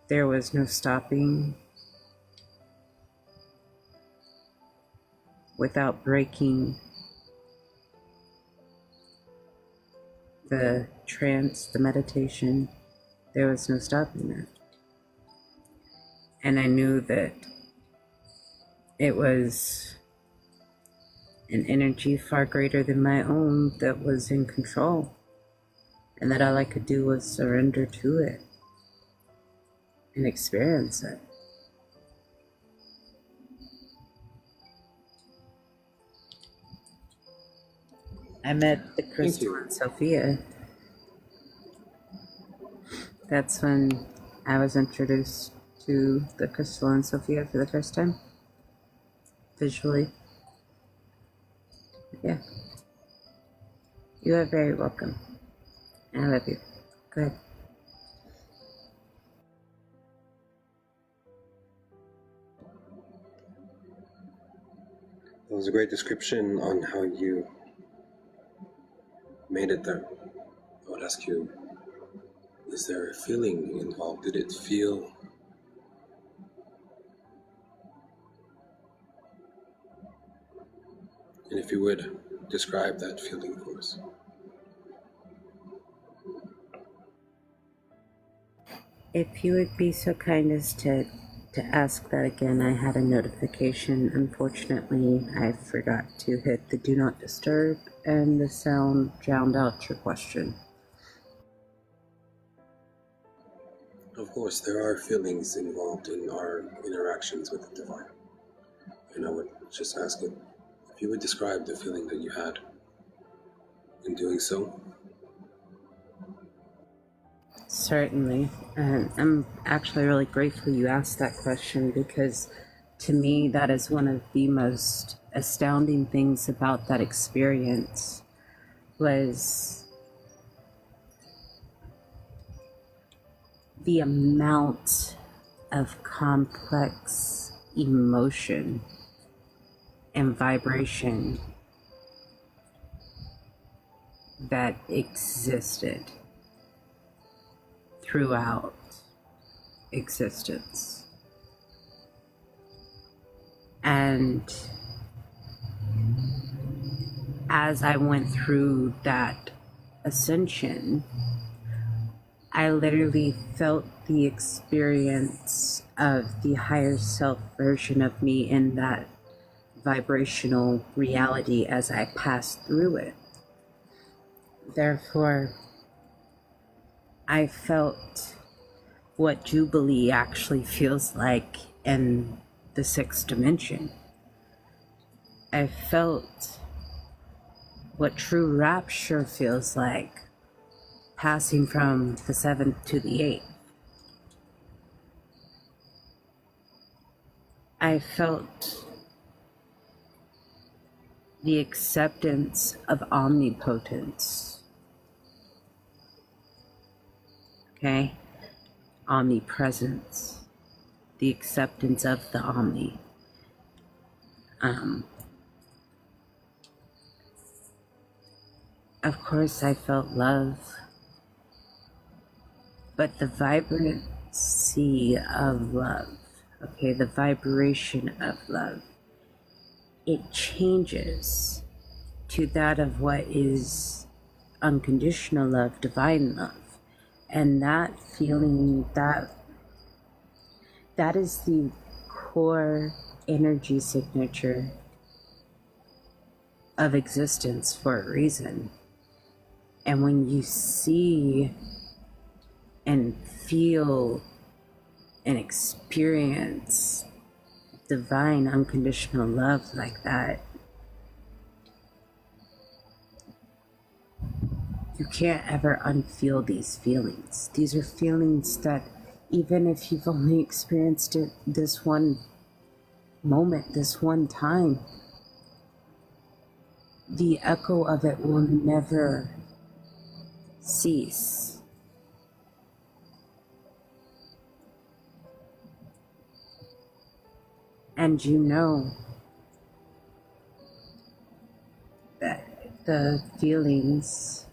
There was no stopping without breaking the trance, the meditation. There was no stopping that. And I knew that it was an energy far greater than my own that was in control, and that all I could do was surrender to it and experience it. I met the crystal and Sophia. That's when I was introduced to the crystal and Sophia for the first time, visually. Yeah. You are very welcome. I love you. Go ahead. That was a great description on how you made it there. I would ask you, is there a feeling involved? Did it feel and if you would describe that feeling for us? If you would be so kind as to ask that again. I had a notification. Unfortunately, I forgot to hit the do not disturb, and the sound drowned out your question. Of course, there are feelings involved in our interactions with the divine. And I would just ask it, if you would describe the feeling that you had in doing so. Certainly. And I'm actually really grateful you asked that question, because to me that is one of the most astounding things about that experience was the amount of complex emotion and vibration that existed throughout existence. And as I went through that ascension, I literally felt the experience of the higher self version of me in that vibrational reality as I passed through it. Therefore, I felt what Jubilee actually feels like in the sixth dimension. I felt what true rapture feels like, passing from the seventh to the eighth. I felt the acceptance of omnipotence. Okay? Omnipresence. The acceptance of the omni. Of course, I felt love. But the vibrancy of love, okay, the vibration of love, it changes to that of what is unconditional love, divine love. And that feeling, that is the core energy signature of existence for a reason. And when you see and feel and experience divine unconditional love like that, you can't ever unfeel these feelings. These are feelings that, even if you've only experienced it this one moment, this one time, the echo of it will never cease. And you know that the feelings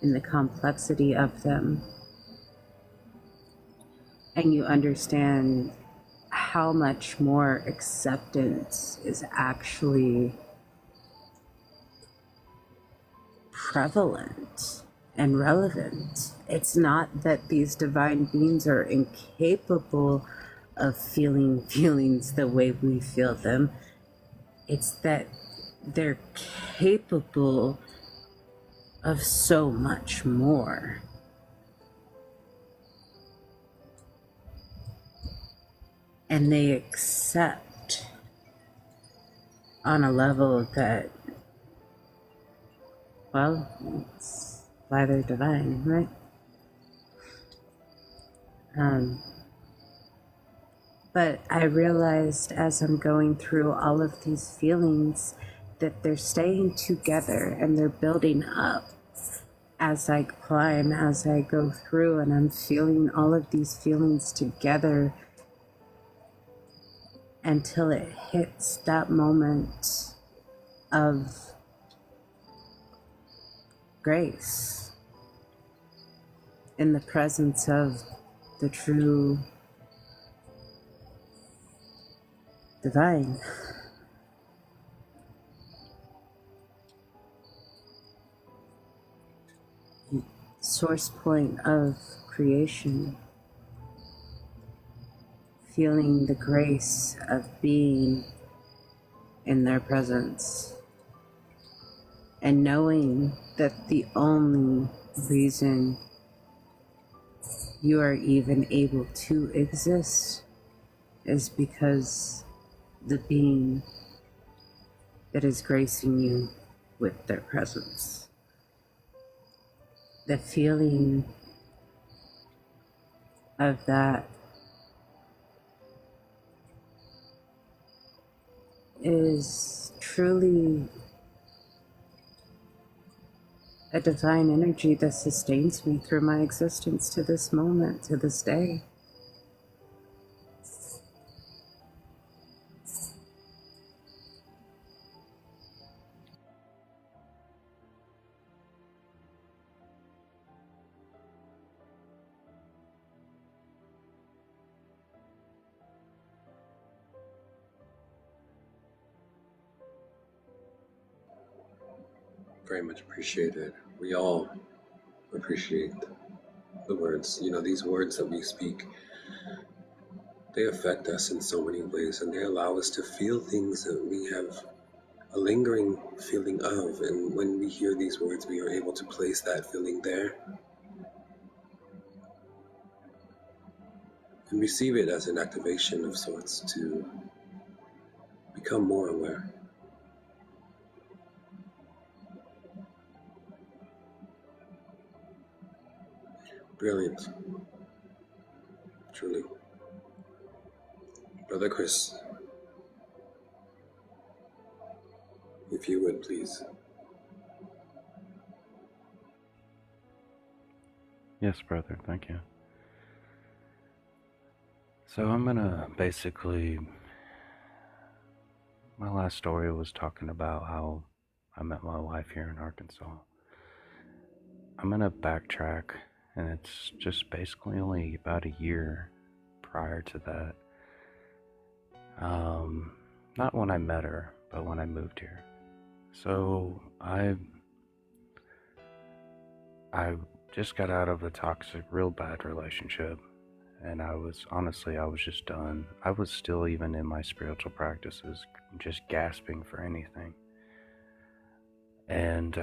and the complexity of them, and you understand how much more acceptance is actually prevalent and relevant. It's not that these divine beings are incapable of feeling feelings the way we feel them. It's that they're capable of so much more. And they accept on a level that, well, it's why they're divine, right? But I realized as I'm going through all of these feelings that they're staying together and they're building up as I climb, as I go through, and I'm feeling all of these feelings together until it hits that moment of grace in the presence of the true divine. Source point of creation, feeling the grace of being in their presence, and knowing that the only reason you are even able to exist is because the being that is gracing you with their presence. The feeling of that is truly a divine energy that sustains me through my existence to this moment, to this day. Very much appreciated. We all appreciate the words. These words that we speak, they affect us in so many ways, and they allow us to feel things that we have a lingering feeling of. And when we hear these words, we are able to place that feeling there and receive it as an activation of sorts to become more aware. Brilliant. Truly. Brother Chris, if you would please. Yes, brother, thank you. So I'm gonna basically, my last story was talking about how I met my wife here in Arkansas. I'm gonna backtrack, and it's just basically only about a year prior to that. Not when I met her, but when I moved here. So I just got out of a toxic, real bad relationship, and I was just done. I was still even in my spiritual practices, just gasping for anything. And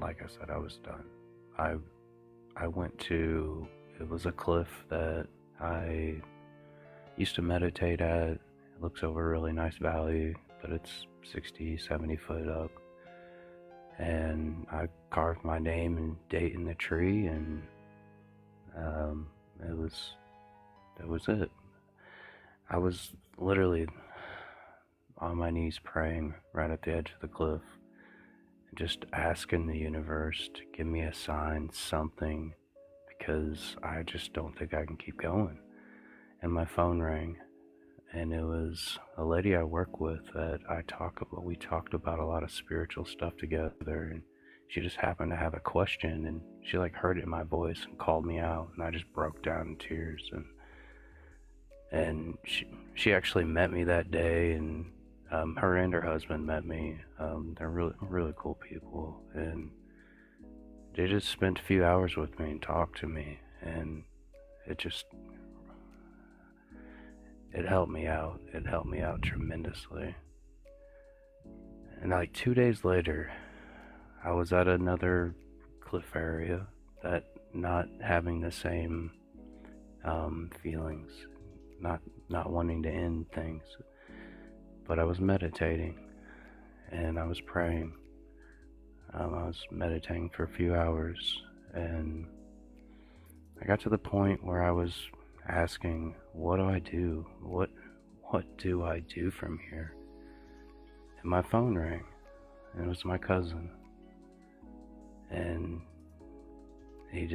like I said, I was done. I went to It was a cliff that I used to meditate at. It looks over a really nice valley, but it's 60, 70 foot up. And I carved my name and date in the tree, and that was it. I was literally on my knees praying right at the edge of the cliff, just asking the universe to give me a sign, something, because I just don't think I can keep going. And my phone rang, and it was a lady I work with that we talked about a lot of spiritual stuff together, and she just happened to have a question, and she heard it in my voice and called me out, and I just broke down in tears. And she actually met me that day, and her and her husband met me. They're really cool people, and they just spent a few hours with me and talked to me, and it helped me out. It helped me out tremendously. And 2 days later, I was at another cliff area, that not having the same feelings, not wanting to end things, but I was meditating and I was praying. I was meditating for a few hours, and I got to the point where I was asking, what do I do? What do I do from here? And my phone rang, and it was my cousin, and he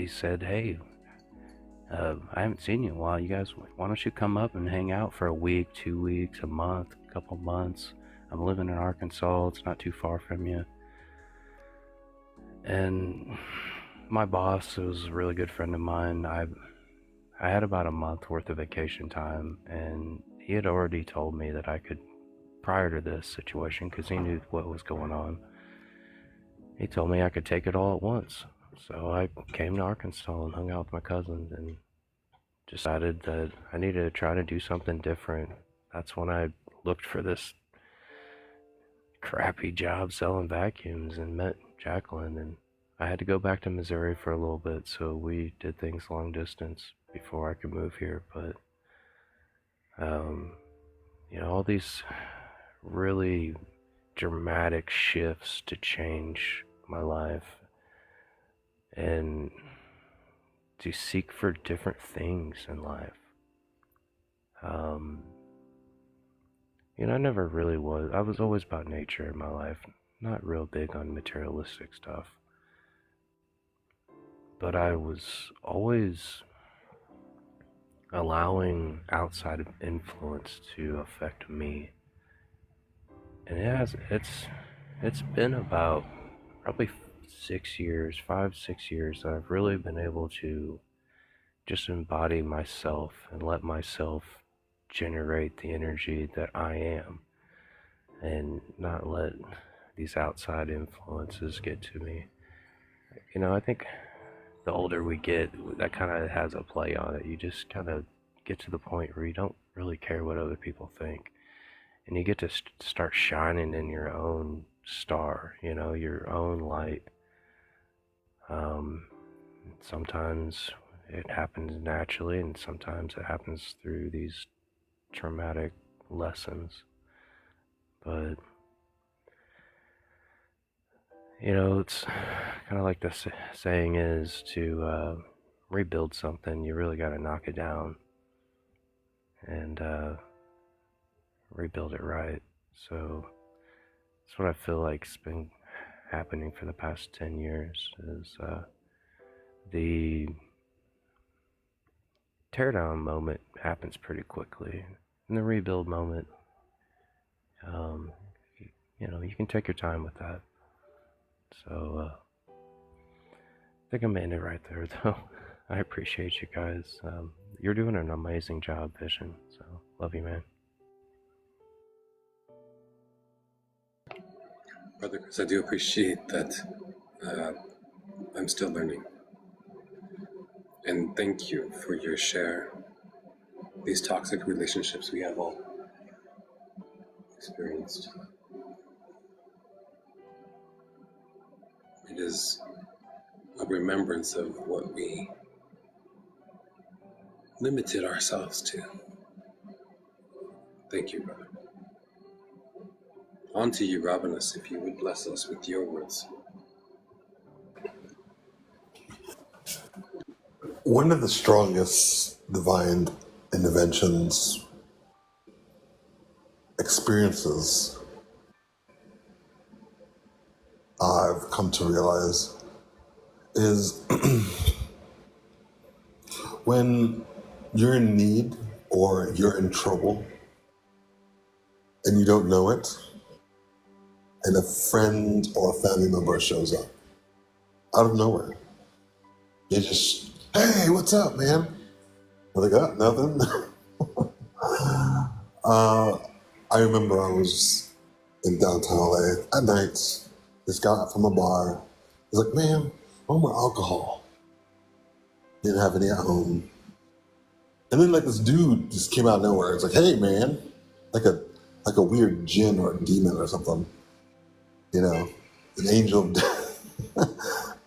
said, hey, I haven't seen you in a while. You guys, why don't you come up and hang out for a week, 2 weeks, a month, a couple months? I'm living in Arkansas. It's not too far from you. And my boss, who was a really good friend of mine, I had about a month worth of vacation time, and he had already told me that I could, prior to this situation, because he knew what was going on, he told me I could take it all at once. So I came to Arkansas and hung out with my cousins and decided that I needed to try to do something different. That's when I looked for this crappy job selling vacuums and met Jacqueline, and I had to go back to Missouri for a little bit, so we did things long distance before I could move here. But all these really dramatic shifts to change my life and to seek for different things in life. I never really was. I was always about nature in my life, not real big on materialistic stuff. But I was always allowing outside influence to affect me. And it's been about probably 6 years, 5-6 years, that I've really been able to just embody myself and let myself generate the energy that I am, and not let these outside influences get to me. I think the older we get, that kind of has a play on it. You just kind of get to the point where you don't really care what other people think, and you get to start shining in your own star, your own light. Sometimes it happens naturally, and sometimes it happens through these traumatic lessons. But it's kind of like the saying is, to rebuild something, you really got to knock it down and rebuild it right. So that's what I feel like's been happening for the past 10 years, is the teardown moment happens pretty quickly, and the rebuild moment, you can take your time with that. So I think I'm in it right there, though. I appreciate you guys. You're doing an amazing job, Vision. So love you, man. Brother Chris, I do appreciate that. I'm still learning. And thank you for your share. These toxic relationships we have all experienced. It is a remembrance of what we limited ourselves to. Thank you, brother. On to you, Robinus, if you would bless us with your words. One of the strongest divine interventions experiences I've come to realize is when you're in need or you're in trouble and you don't know it, and a friend or a family member shows up out of nowhere. They just, hey, what's up, man? I'm like, oh, nothing. I remember I was in downtown LA at night. This guy from a bar was like, man, I want more alcohol. Didn't have any at home. And then like this dude just came out of nowhere. It's like, hey man, like a weird djinn or a demon or something. You know, an angel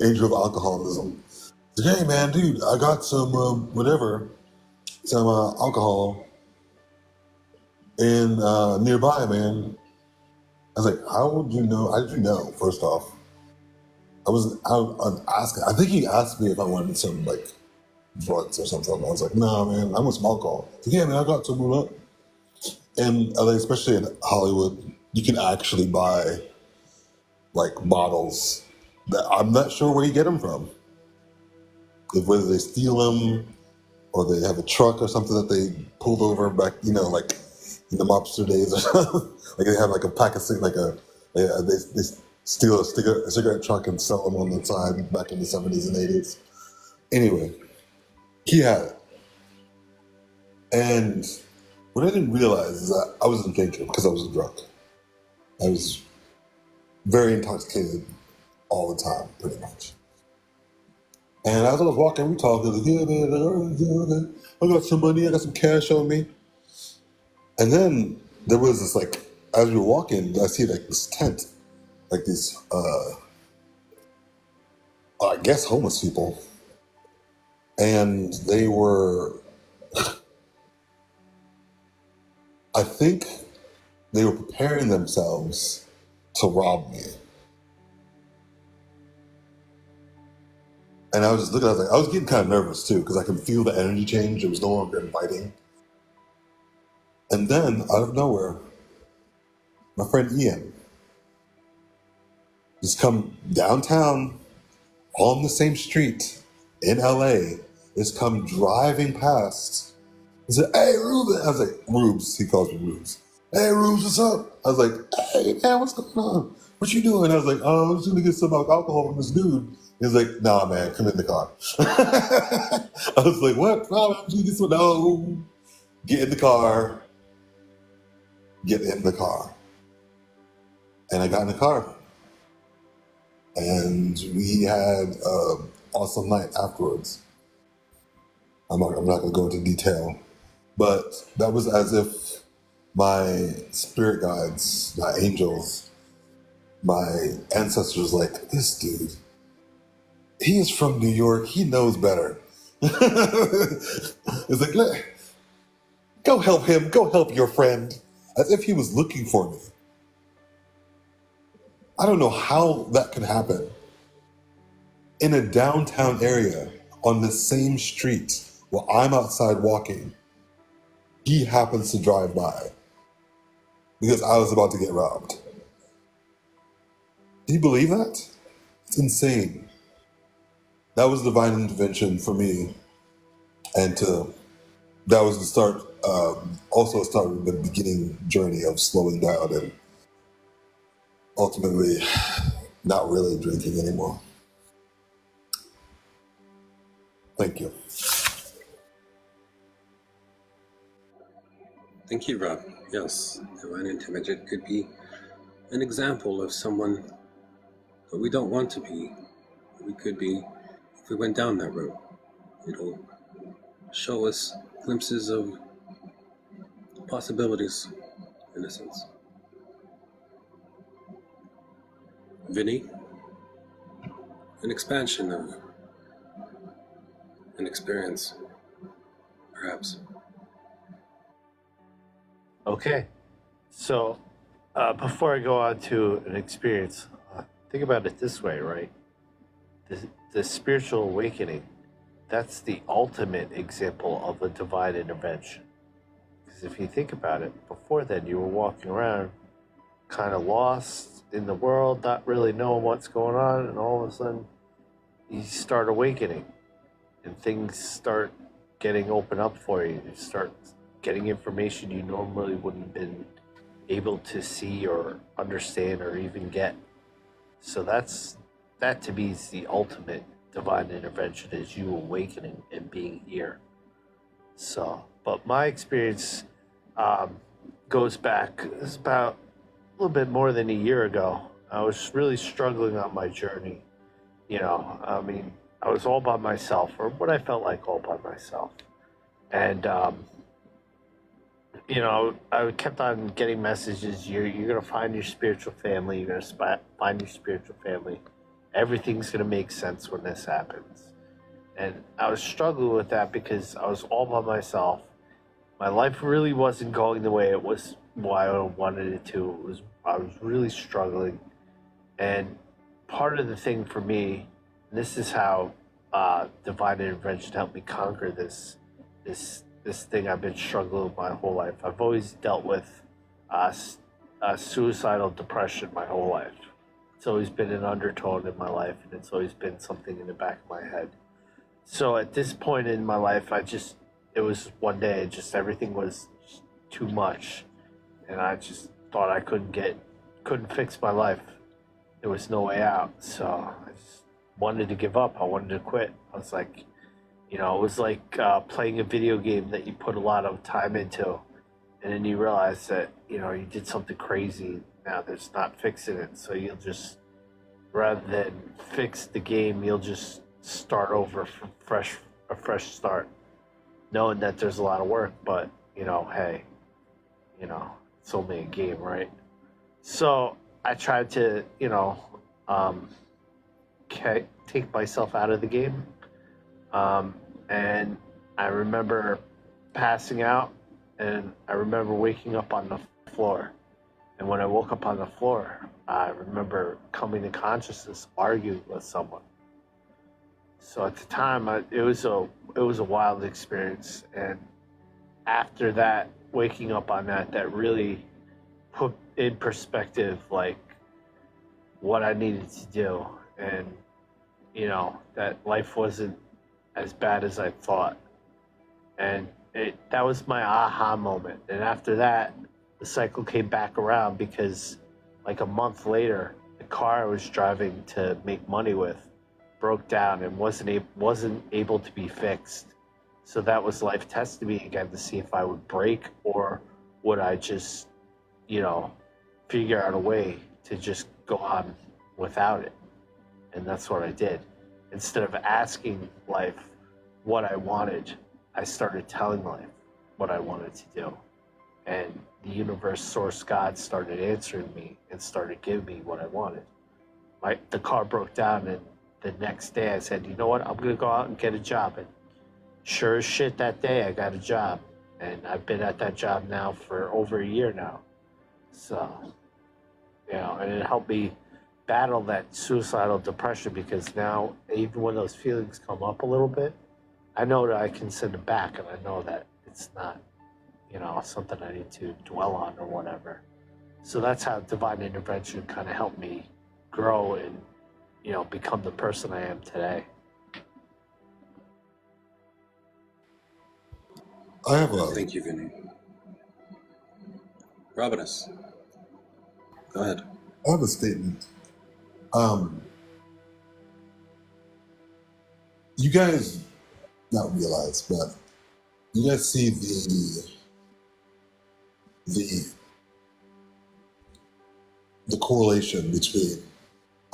angel of alcoholism. It's like, hey man, dude, I got some some alcohol in nearby, man. I was like, how would you know? How did you know? First off, I was asking. I think he asked me if I wanted some like drugs or something. I was like, no, man, I want some alcohol. He's like, yeah, man, I got some. And LA, especially in Hollywood, you can actually buy like bottles that I'm not sure where you get them from. Whether they steal them or they have a truck or something that they pulled over back, you know, like in the mobster days or something. Like they have like a pack of they steal a cigarette truck and sell them on the side back in the 70s and 80s. Anyway, he had it. And what I didn't realize is that I wasn't drinking because I was drunk. I was very intoxicated all the time, pretty much. And as I was walking, we talked. I was like, yeah, man, I got some money. I got some cash on me. And then there was this, like, as we were walking, I see, like, this tent. Like, these, I guess, homeless people. And they were, I think they were preparing themselves to rob me. And I was just looking, I was getting kind of nervous too, because I could feel the energy change. It was no longer inviting. And then, out of nowhere, my friend Ian just come downtown on the same street in LA, just come driving past. He said, hey, Ruben. I was like, Rubes. He calls me Rubes. Hey, Rubes, what's up? I was like, hey, man, what's going on? What you doing? I was like, oh, I was going to get some alcohol from this dude. He was like, nah, man, come in the car. I was like, what? No, I'm just gonna get some. No. Get in the car. Get in the car. And I got in the car. And we had an awesome night afterwards. I'm not going to go into detail. But that was as if my spirit guides, my angels, my ancestors, like, this dude, he is from New York. He knows better. It's like, go help him. Go help your friend. As if he was looking for me. I don't know how that could happen. In a downtown area, on the same street, while I'm outside walking, he happens to drive by because I was about to get robbed. Do you believe that? It's insane. That was divine intervention for me, and that was the start. Also, started the beginning journey of slowing down and ultimately not really drinking anymore. Thank you. Thank you, Rob. Yes, divine intervention could be an example of someone that we don't want to be. We could be if we went down that road. It'll show us glimpses of possibilities, in a sense. Vinny, an expansion of an experience, perhaps. Okay, so before I go on to an experience, think about it this way, right? The spiritual awakening, that's the ultimate example of a divine intervention. Because if you think about it, before then you were walking around kind of lost in the world, not really knowing what's going on, and all of a sudden you start awakening and things start getting open up for you. You start getting information you normally wouldn't have been able to see or understand or even get. So that to me is the ultimate divine intervention, is you awakening and being here. So, but my experience goes back, it's about a little bit more than a year ago. I was really struggling on my journey. I mean, I was all by myself, or what I felt like all by myself. And, I kept on getting messages. You're going to find your spiritual family. You're going to find your spiritual family. Everything's going to make sense when this happens. And I was struggling with that because I was all by myself. My life really wasn't going the way it was, why I wanted it to. I was really struggling. And part of the thing for me, and this is how divine intervention helped me conquer this thing I've been struggling with my whole life. I've always dealt with suicidal depression my whole life. It's always been an undertone in my life, and it's always been something in the back of my head. So at this point in my life, it was one day, everything was just too much, and I just thought I couldn't fix my life. There was no way out, so I just wanted to give up. I wanted to quit. I was like, it was like playing a video game that you put a lot of time into, and then you realize that, you did something crazy. Now there's not fixing it, so you'll just, rather than fix the game, you'll just start over from a fresh start, knowing that there's a lot of work, but, hey, it's only a game, right? So I tried to, take myself out of the game. And I remember passing out, and I remember waking up on the floor. And when I woke up on the floor, I remember coming to consciousness, arguing with someone. So at the time, it was a wild experience. And after that, waking up on that really put in perspective, like, what I needed to do. And, that life wasn't as bad as I thought. And that was my aha moment. And after that, the cycle came back around, because like a month later, the car I was driving to make money with broke down and wasn't able to be fixed. So that was life testing me again to see if I would break, or would I just, figure out a way to just go on without it. And that's what I did. Instead of asking life what I wanted, I started telling life what I wanted to do. And the universe, source, God started answering me and started giving me what I wanted. The car broke down, and the next day I said, you know what, I'm going to go out and get a job. And sure as shit, that day I got a job. And I've been at that job now for over a year now. So, and it helped me battle that suicidal depression, because now, even when those feelings come up a little bit, I know that I can send them back, and I know that it's not, something I need to dwell on or whatever. So that's how divine intervention kind of helped me grow and, become the person I am today. Thank you, Vinny. Robinus, go ahead. I have a statement. You guys not realize, but you guys see the correlation between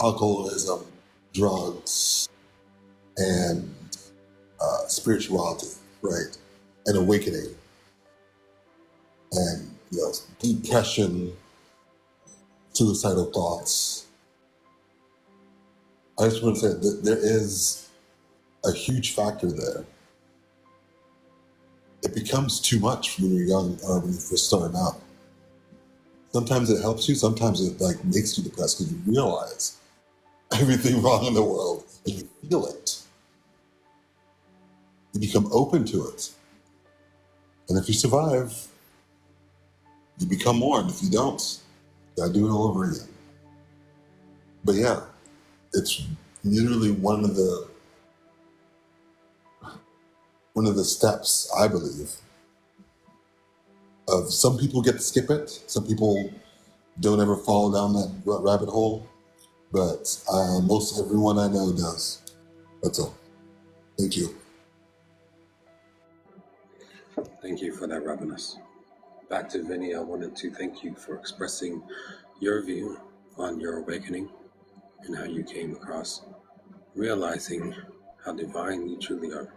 alcoholism, drugs, and spirituality, right? And awakening, and depression, suicidal thoughts. I just want to say that there is a huge factor there. It becomes too much when you're young or when you're first starting out. Sometimes it helps you, sometimes it like makes you depressed because you realize everything wrong in the world and you feel it. You become open to it. And if you survive, you become more. And if you don't, you gotta do it all over again. But yeah, it's literally one of the steps, I believe, of some people get to skip it, some people don't ever fall down that rabbit hole, but most everyone I know does. That's all. Thank you. Thank you for that, Ravenous. Back to Vinny, I wanted to thank you for expressing your view on your awakening and how you came across realizing how divine you truly are.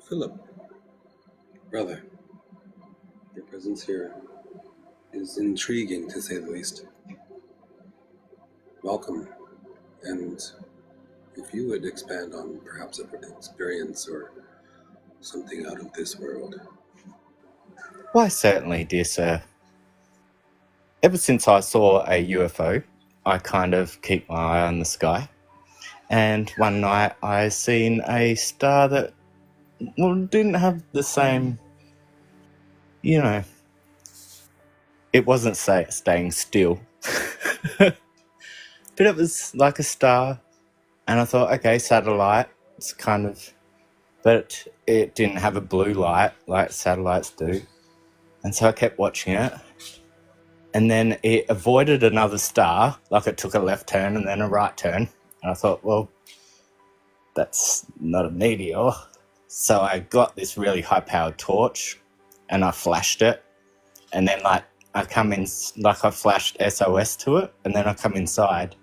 Philip, brother, your presence here is intriguing to say the least. Welcome, and if you would expand on perhaps an experience or something out of this world. Why, certainly, dear sir. Ever since I saw a UFO, I kind of keep my eye on the sky. And one night I seen a star that, well, didn't have the same, it wasn't staying still. But it was like a star. And I thought, okay, satellite, it's kind of, but it didn't have a blue light like satellites do. And so I kept watching it. And then it avoided another star, like it took a left turn and then a right turn. And I thought, well, that's not a meteor. So I got this really high-powered torch and I flashed it. And then, I flashed SOS to it. And then I come inside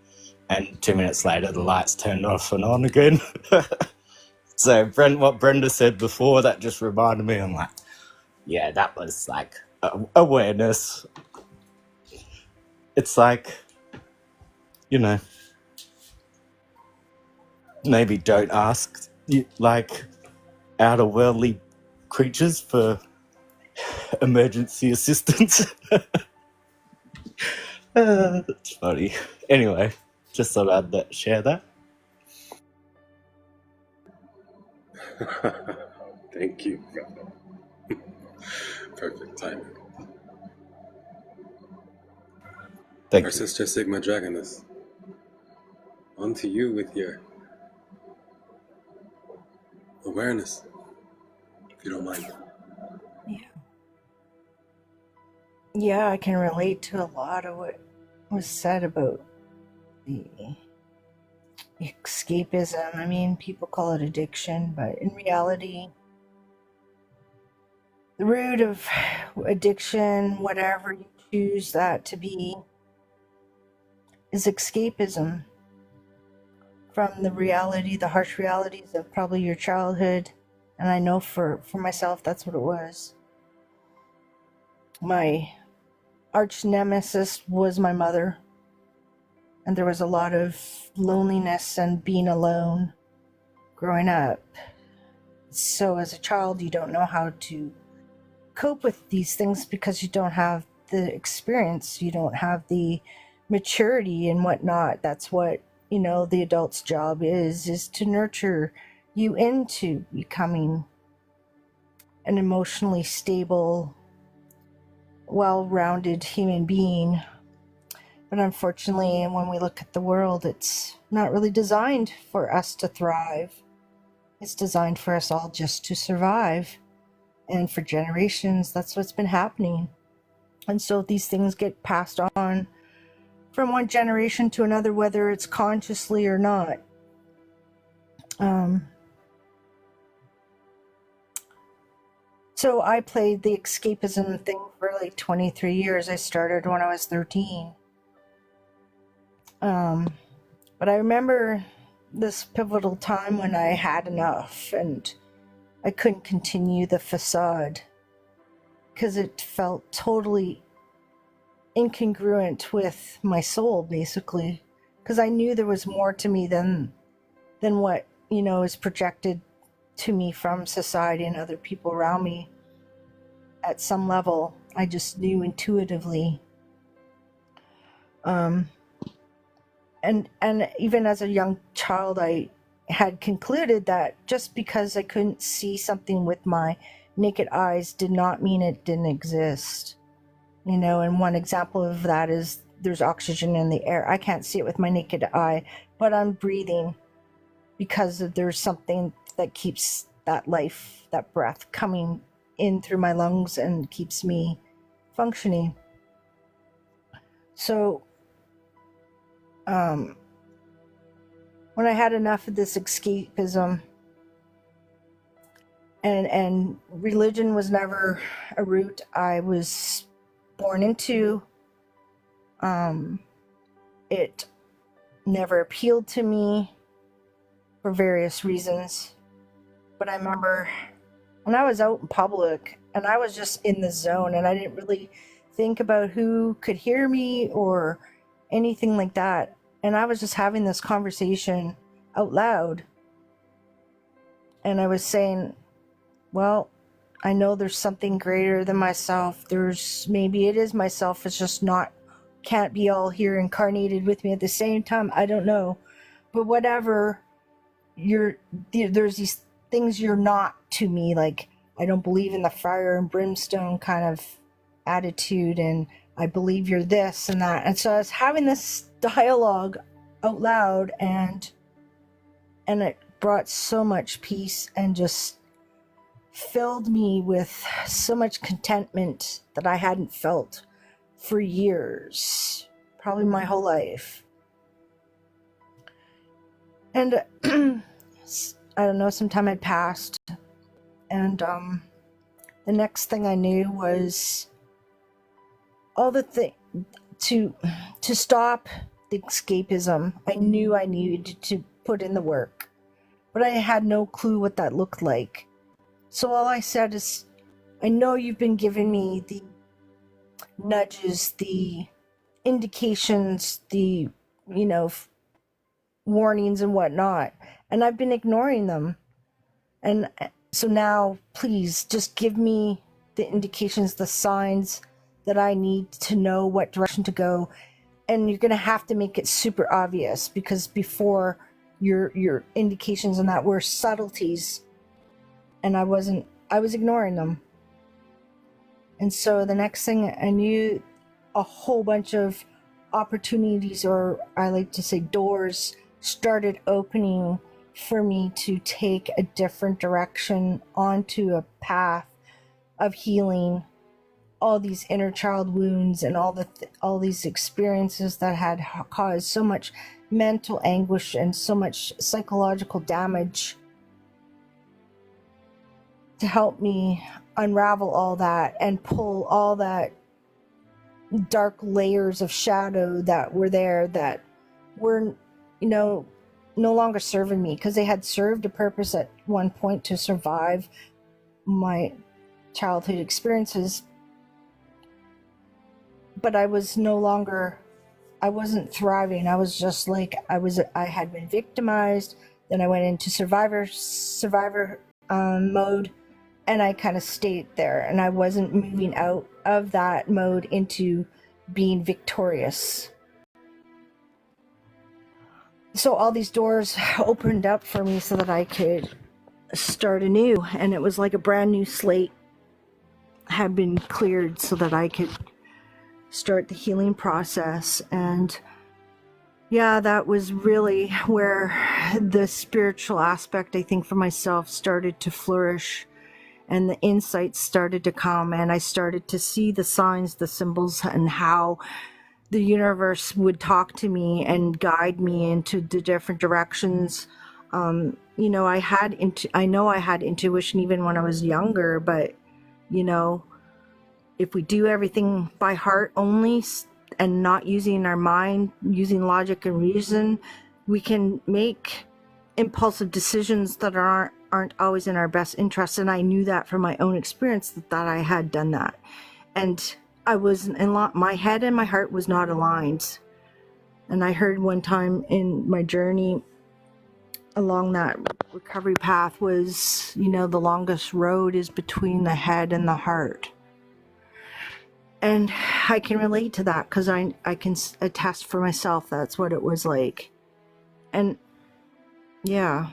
and 2 minutes later, the lights turned off and on again. So what Brenda said before, that just reminded me. I'm like, yeah, that was like awareness. It's like, maybe don't ask outer worldly creatures for emergency assistance. That's funny. Anyway, just thought I'd share that. Thank you, brother. Perfect timing. Thank Our you. sister Sigma Dragoness. On to you with your awareness, if you don't mind. Yeah, I can relate to a lot of what was said about the escapism. I mean, people call it addiction, but in reality, the root of addiction, whatever you choose that to be, is escapism from the reality, the harsh realities of probably your childhood. And I know for myself, that's what it was. My arch nemesis was my mother. And there was a lot of loneliness and being alone growing up. So as a child, you don't know how to cope with these things because you don't have the experience. You don't have the maturity and whatnot. That's what, the adult's job is to nurture you into becoming an emotionally stable, well-rounded human being. But unfortunately, when we look at the world, it's not really designed for us to thrive. It's designed for us all just to survive. And for generations, that's what's been happening. And so these things get passed on from one generation to another, whether it's consciously or not. So I played the escapism thing for like 23 years. I started when I was 13. But I remember this pivotal time when I had enough and I couldn't continue the facade. because it felt totally incongruent with my soul, basically, because I knew there was more to me than what, you know, is projected to me from society and other people around me. At some level, I just knew intuitively. And even as a young child, I had concluded that just because I couldn't see something with my naked eyes did not mean it didn't exist. You know, and one example of that is there's oxygen in the air. I can't see it with my naked eye, but I'm breathing because there's something that keeps that life, that breath coming in through my lungs and keeps me functioning. So, when I had enough of this escapism, and religion was never a route I was born into. It never appealed to me for various reasons. But I remember when I was out in public and I was just in the zone and I didn't really think about who could hear me or anything like that. And I was just having this conversation out loud. And I was saying, well, I know there's something greater than myself. Maybe it is myself. It's just can't be all here incarnated with me at the same time. I don't know. But whatever, there's these things you're not to me. Like, I don't believe in the fire and brimstone kind of attitude, and I believe you're this and that. And so I was having this dialogue out loud, and it brought so much peace and just filled me with so much contentment that I hadn't felt for years, probably my whole life. And I don't know, some time had passed, and the next thing I knew was all the to stop the escapism. I knew I needed to put in the work, but I had no clue what that looked like. So all I said is, I know you've been giving me the nudges, the indications, the, warnings and whatnot, and I've been ignoring them. And so now, please, just give me the indications, the signs that I need to know what direction to go. And you're going to have to make it super obvious, because before your indications on that were subtleties, and I was ignoring them. And so the next thing I knew, a whole bunch of opportunities, or I like to say doors, started opening for me to take a different direction onto a path of healing all these inner child wounds and all these experiences that had caused so much mental anguish and so much psychological damage, to help me unravel all that and pull all that dark layers of shadow that were there, that were, no longer serving me, because they had served a purpose at one point to survive my childhood experiences. But I wasn't thriving. I was just like, I had been victimized. Then I went into survivor mode, and I kind of stayed there, and I wasn't moving out of that mode into being victorious. So all these doors opened up for me so that I could start anew, and it was like a brand new slate had been cleared so that I could start the healing process. And yeah, that was really where the spiritual aspect, I think, for myself started to flourish, and the insights started to come, and I started to see the signs, the symbols, and how the universe would talk to me and guide me into the different directions. I know I had intuition even when I was younger, but if we do everything by heart only and not using our mind, using logic and reason, we can make impulsive decisions that aren't aren't always in our best interest. And I knew that from my own experience that I had done that. And I was my head and my heart was not aligned. And I heard one time in my journey along that recovery path was, the longest road is between the head and the heart. And I can relate to that because I can attest for myself that's what it was like. And yeah,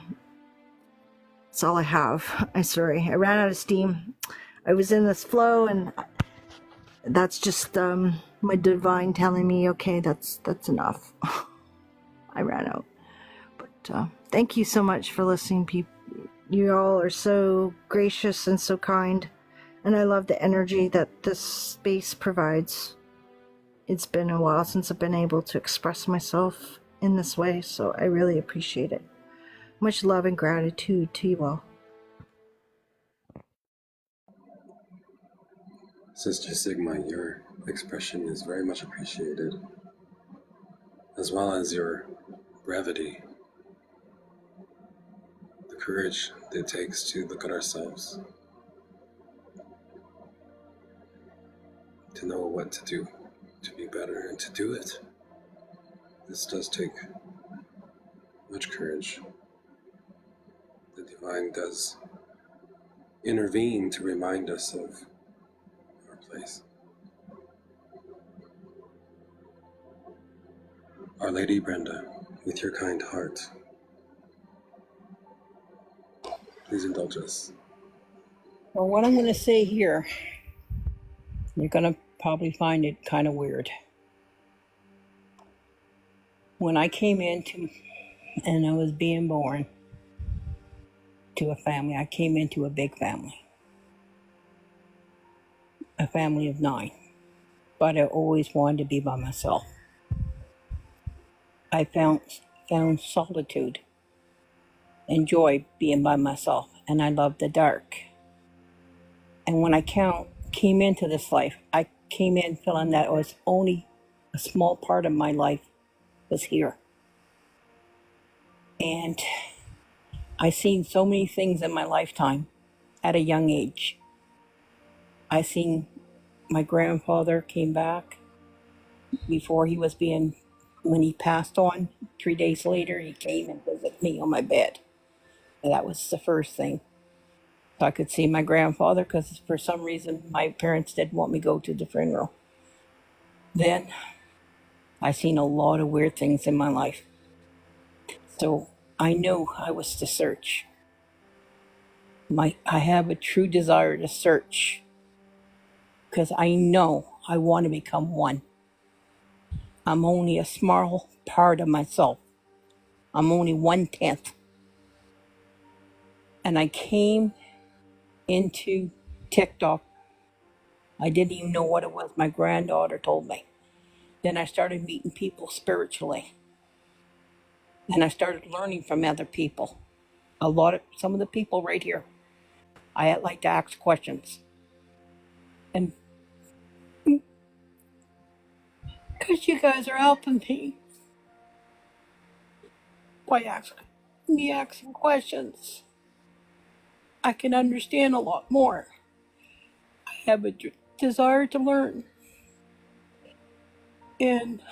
that's all I have. I'm sorry, I ran out of steam. I was in this flow, and that's just my divine telling me, okay, that's enough. I ran out. But thank you so much for listening, people. You all are so gracious and so kind, and I love the energy that this space provides. It's been a while since I've been able to express myself in this way, so I really appreciate it. Much love and gratitude to you all. Sister Sigma, your expression is very much appreciated, as well as your brevity, the courage that it takes to look at ourselves, to know what to do, to be better, and to do it. This does take much courage. The divine does intervene to remind us of our place. Our Lady Brenda, with your kind heart, please indulge us. Well, what I'm going to say here, you're going to probably find it kind of weird. When I came into, and I was being born to a family, I came into a big family. A family of 9. But I always wanted to be by myself. I found solitude and joy being by myself, and I loved the dark. And when I came into this life, I came in feeling that it was only a small part of my life was here. And I seen so many things in my lifetime at a young age. I seen my grandfather came back before he was when he passed on, 3 days later, he came and visited me on my bed. And that was the first thing. So I could see my grandfather, because for some reason my parents didn't want me to go to the funeral. Then I seen a lot of weird things in my life. So I knew I was to search. I have a true desire to search, because I know I want to become one. I'm only a small part of myself. I'm only 1/10. And I came into TikTok. I didn't even know what it was. My granddaughter told me. Then I started meeting people spiritually. And I started learning from other people. Some of the people right here. I like to ask questions. And because you guys are helping me by asking questions, I can understand a lot more. I have a desire to learn. And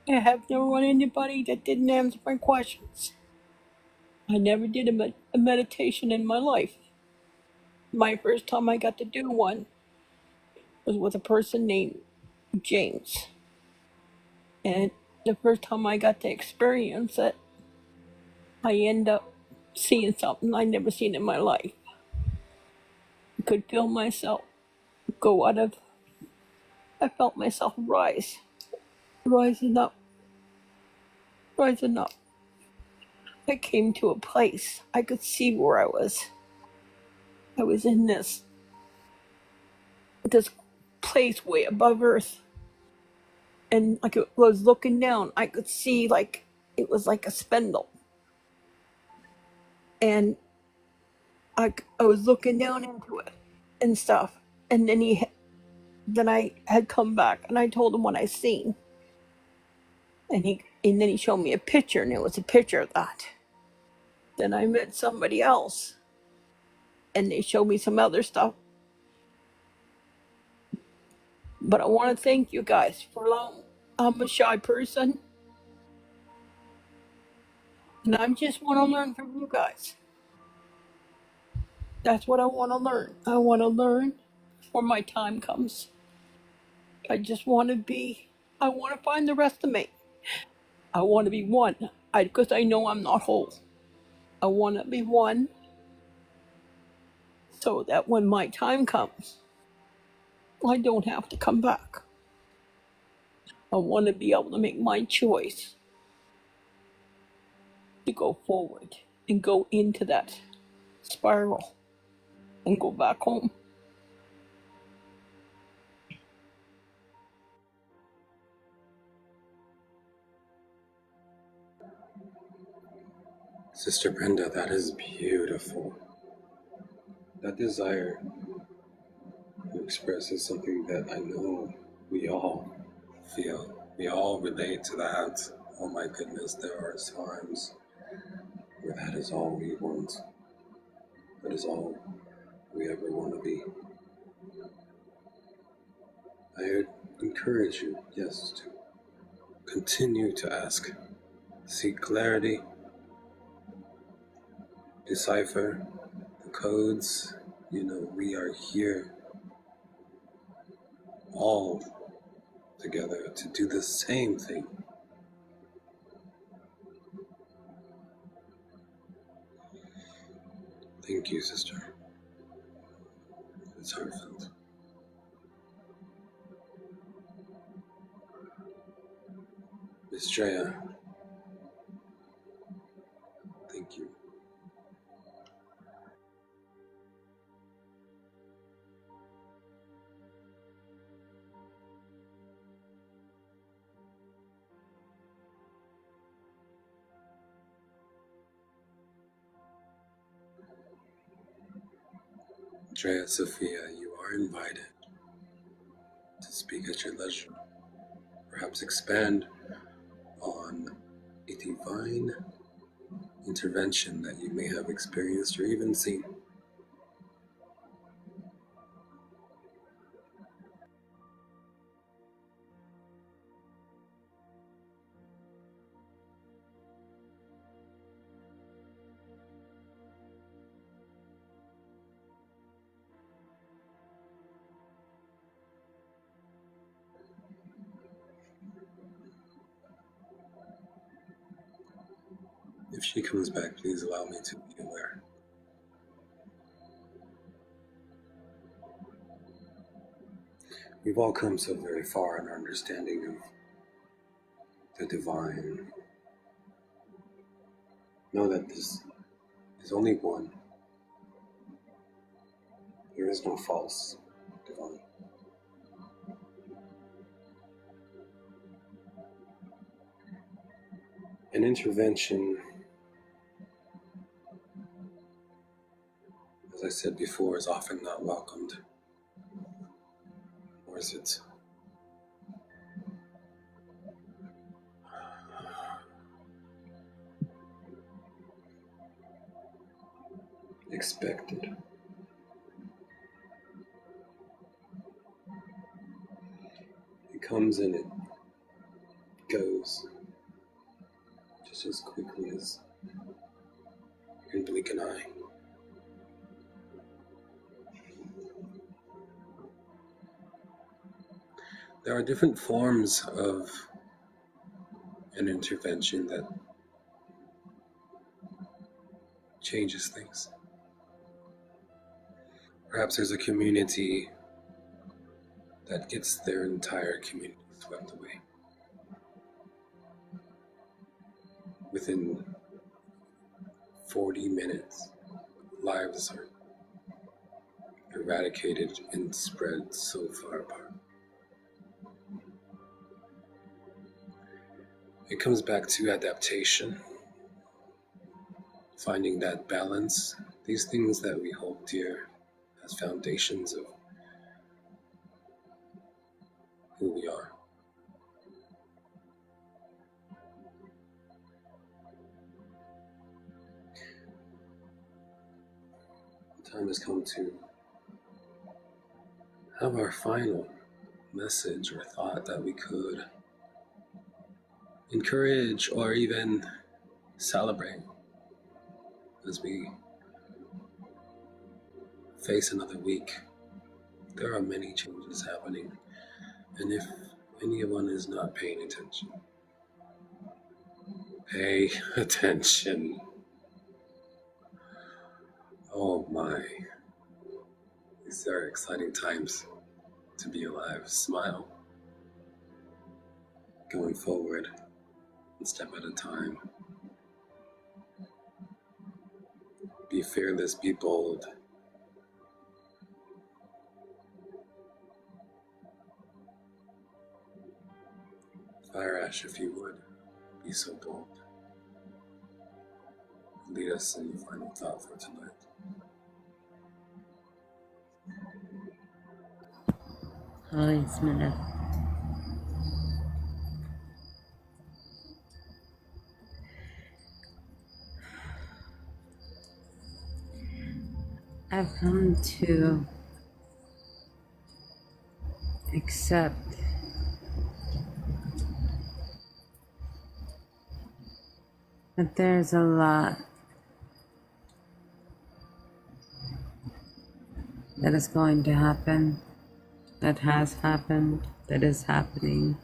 I have never met anybody that didn't answer my questions. I never did a meditation in my life. My first time I got to do one was with a person named James. And the first time I got to experience it, I end up seeing something I'd never seen in my life. I could feel myself I felt myself rising up. I came to a place, I could see where I was. I was in this place way above earth. And like I was looking down, I could see like it was like a spindle. And I was looking down into it and stuff. And then I had come back and I told him what I seen. And then he showed me a picture, and it was a picture of that. Then I met somebody else, and they showed me some other stuff. But I want to thank you guys for allowing. I'm a shy person, and I just want to learn from you guys. That's what I want to learn. I want to learn before my time comes. I just want to be. I want to find the rest of me. I want to be one. Because I know I'm not whole. I want to be one, so that when my time comes, I don't have to come back. I want to be able to make my choice to go forward and go into that spiral and go back home. Sister Brenda, that is beautiful. That desire to express is something that I know we all feel. We all relate to that. Oh my goodness, there are times where that is all we want. That is all we ever want to be. I would encourage you, yes, to continue to ask. Seek clarity, decipher the codes. You know, we are here all together to do the same thing. Thank you, sister. It's heartfelt. Miss Drea, thank you. Drea Sophia, you are invited to speak at your leisure. Perhaps expand on a divine intervention that you may have experienced or even seen. If she comes back, please allow me to be aware. We've all come so very far in our understanding of the divine. Know that this is only one. There is no false divine. An intervention, as I said before, is often not welcomed. Or is it expected? It comes and it goes just as quickly as you can blink an eye. There are different forms of an intervention that changes things. Perhaps there's a community that gets their entire community swept away. Within 40 minutes, lives are eradicated and spread so far apart. It comes back to adaptation, finding that balance, these things that we hold dear as foundations of who we are. time has come to have our final message or thought that we could encourage or even celebrate as we face another week. There are many changes happening, and if anyone is not paying attention, pay attention. Oh my, these are exciting times to be alive. Smile, going forward, one step at a time. Be fearless, be bold. Fire Ash, if you would, be so bold. Lead us in your final thought for tonight. Holy Smith. I've come to accept that there's a lot that is going to happen, that has happened, that is happening,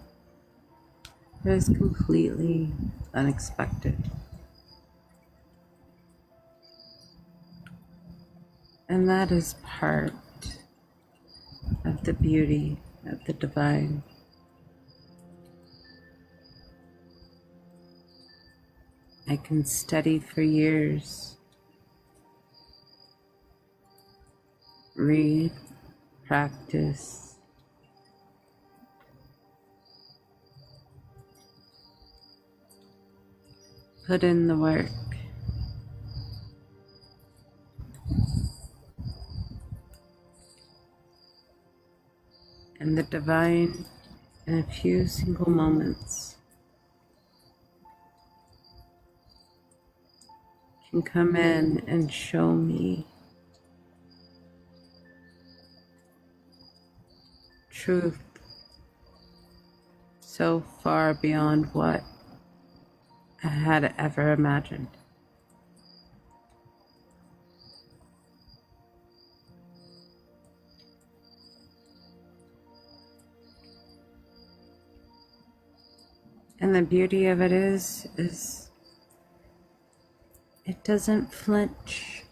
that is completely unexpected. And that is part of the beauty of the divine. I can study for years, read, practice, put in the work, and the divine, in a few single moments, can come in and show me truth so far beyond what I had ever imagined. And the beauty of it is it doesn't flinch.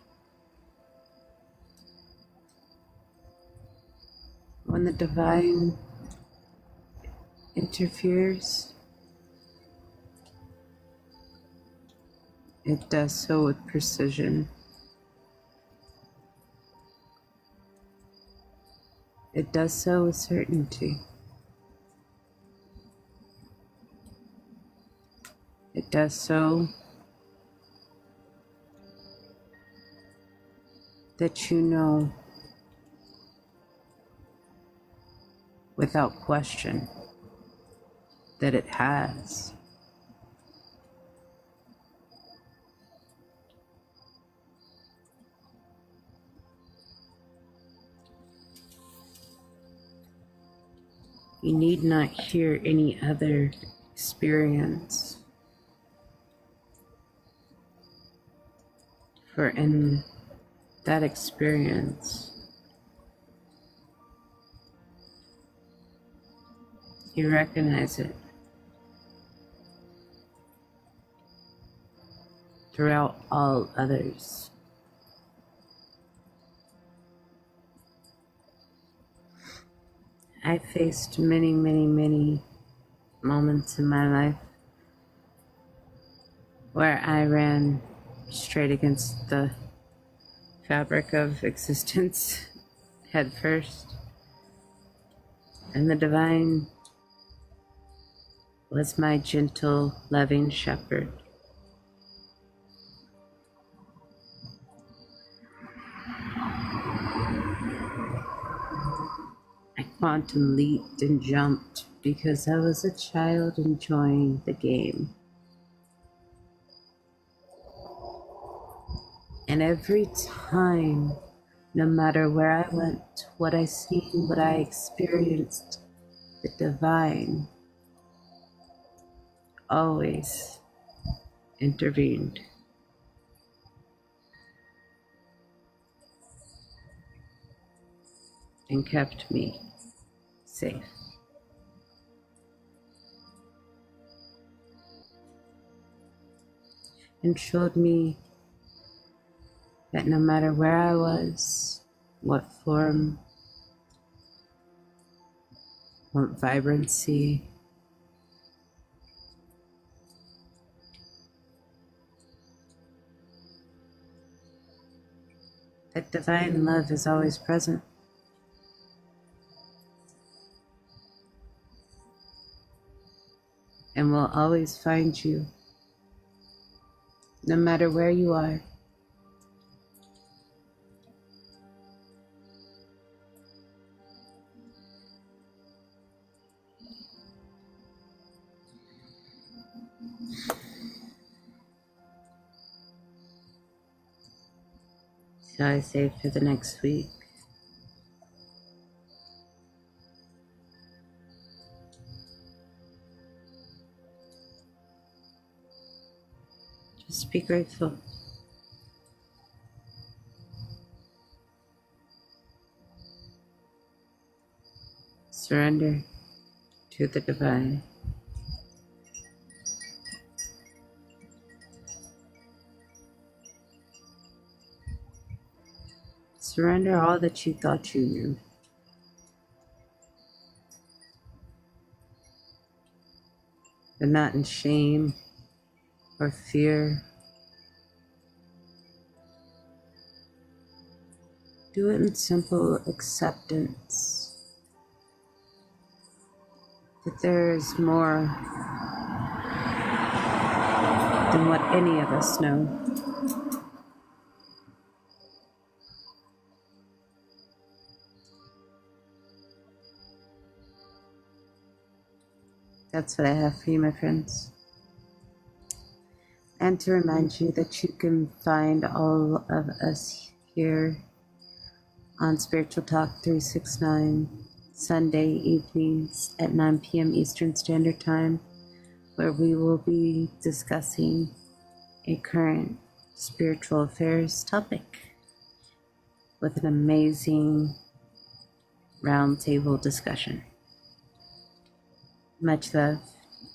When the divine interferes, it does so with precision. It does so with certainty. It does so that you know without question that it has. You need not hear any other experience, for in that experience, you recognize it throughout all others. I faced many, many, many moments in my life where I ran straight against the fabric of existence head first, and the divine was my gentle, loving shepherd. I quantum leaped and jumped because I was a child enjoying the game. And every time No matter where I went, what I seen, what I experienced, the divine always intervened and kept me safe. And showed me that no matter where I was, what form, what vibrancy, that divine love is always present. And will always find you, no matter where you are. So I say for the next week, just be grateful. Surrender to the divine. Surrender all that you thought you knew. But not in shame or fear. Do it in simple acceptance that there is more than what any of us know. That's what I have for you, my friends. And to remind you that you can find all of us here on Spiritual Talk 369 Sunday evenings at 9 p.m. Eastern Standard Time, where we will be discussing a current spiritual affairs topic with an amazing roundtable discussion. Much love.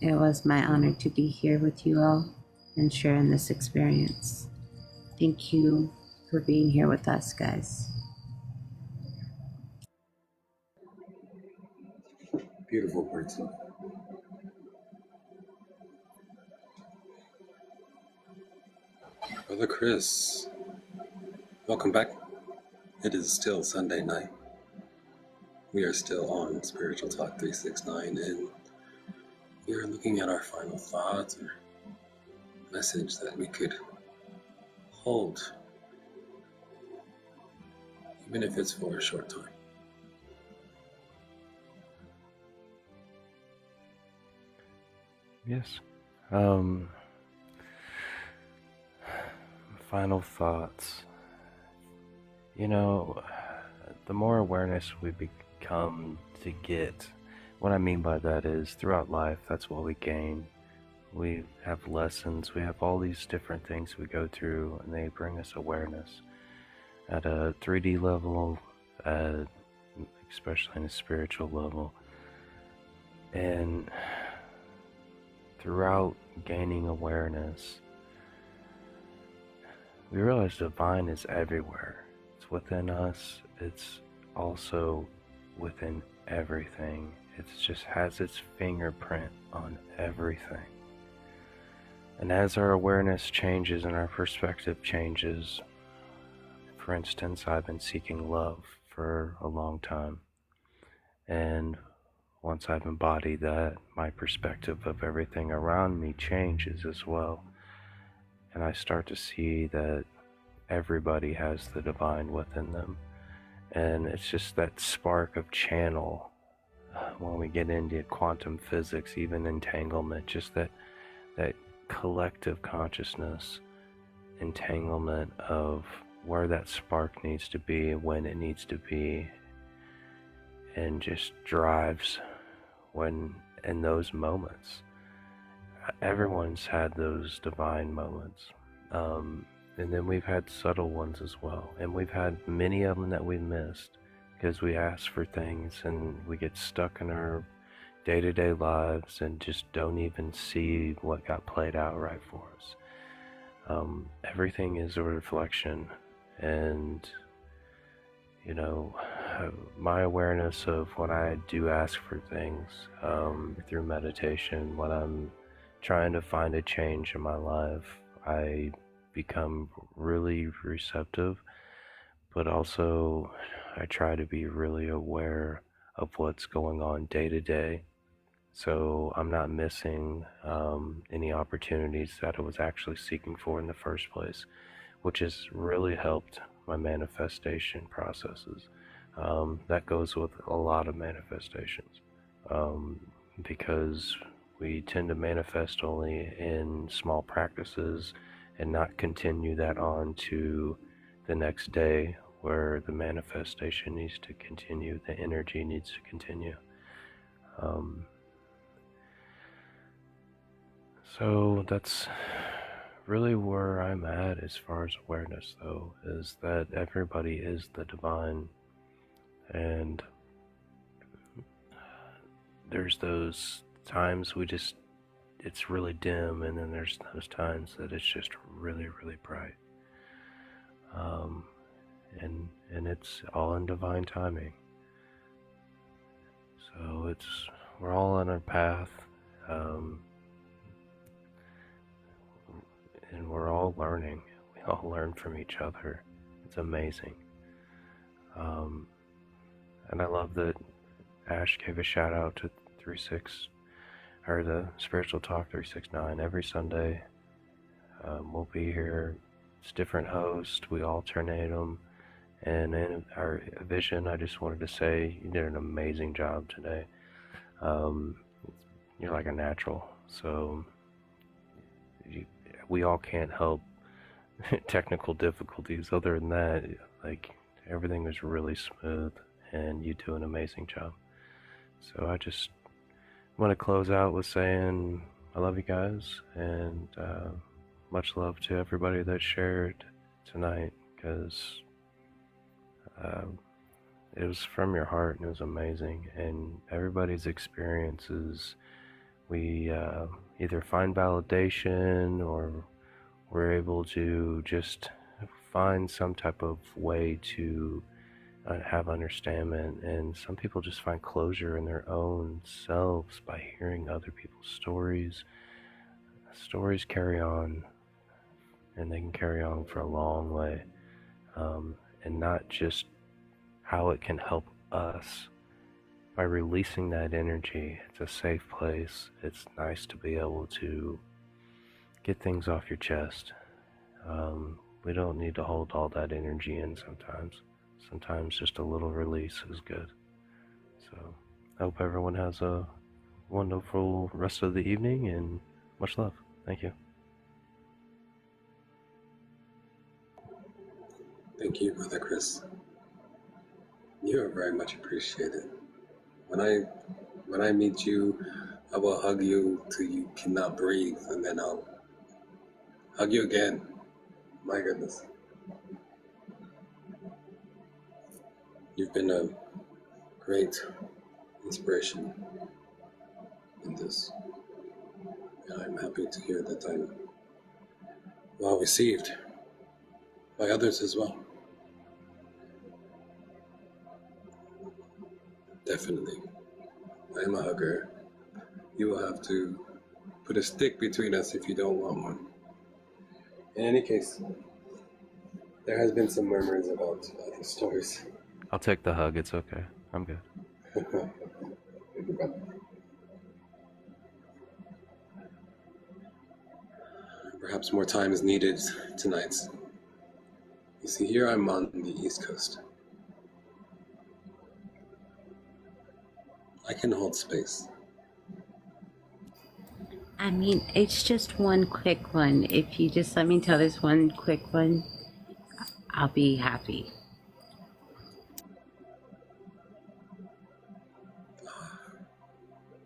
It was my honor to be here with you all and sharing this experience. Thank you for being here with us, guys. Beautiful person. Brother Chris, welcome back. It is still Sunday night. We are still on Spiritual Talk 369, and we are looking at our final thoughts or message that we could hold, even if it's for a short time. Yes. Final thoughts. You know, the more awareness we become to get, what I mean by that is throughout life, that's what we gain. We have lessons, we have all these different things we go through, and they bring us awareness at a 3D level, especially in a spiritual level. And throughout gaining awareness, we realize divine is everywhere. It's within us. It's also within everything. It just has its fingerprint on everything. And as our awareness changes and our perspective changes, for instance, I've been seeking love for a long time. And once I've embodied that, my perspective of everything around me changes as well. And I start to see that everybody has the divine within them. And it's just that spark of channel when we get into quantum physics, even entanglement, just that collective consciousness entanglement of where that spark needs to be, when it needs to be, and just drives when in those moments. Everyone's had those divine moments. And then we've had subtle ones as well. And we've had many of them that we missed because we ask for things and we get stuck in our day-to-day lives and just don't even see what got played out right for us. Everything is a reflection, and you know, my awareness of when I do ask for things through meditation, when I'm trying to find a change in my life, I become really receptive, but also I try to be really aware of what's going on day to day, so I'm not missing any opportunities that I was actually seeking for in the first place, which has really helped my manifestation processes. That goes with a lot of manifestations, because we tend to manifest only in small practices and not continue that on to the next day where the manifestation needs to continue, the energy needs to continue. So that's really where I'm at as far as awareness, though, is that everybody is the divine, and there's those times it's really dim, and then there's those times that it's just really, really bright. And it's all in divine timing. So we're all on our path, and we're all learning. We all learn from each other. It's amazing. And I love that Ash gave a shout out to the Spiritual Talk 369 every Sunday. We'll be here. It's different hosts. We alternate them. And in our vision, I just wanted to say you did an amazing job today. You're like a natural. So we all can't help technical difficulties. Other than that, like, everything was really smooth, and you do an amazing job. So I just want to close out with saying I love you guys, and much love to everybody that shared tonight, because it was from your heart and it was amazing. And everybody's experiences, we either find validation or we're able to just find some type of way to have understanding, and some people just find closure in their own selves by hearing other people's stories. Stories carry on, and they can carry on for a long way, and not just how it can help us by releasing that energy. It's a safe place. It's nice to be able to get things off your chest. We don't need to hold all that energy in sometimes. Sometimes just a little release is good. So I hope everyone has a wonderful rest of the evening, and much love. Thank you. Thank you, Brother Chris. You are very much appreciated. When I meet you, I will hug you till you cannot breathe, and then I'll hug you again. My goodness. You've been a great inspiration in this. And I'm happy to hear that I'm well received by others as well. Definitely. I am a hugger. You will have to put a stick between us if you don't want one. In any case, there has been some murmurs about other stories. I'll take the hug. It's okay. I'm good. Thank you, brother. Perhaps more time is needed tonight. You see, here I'm on the East Coast. I can hold space. I mean, it's just one quick one. If you just let me tell this one quick one. I'll be happy.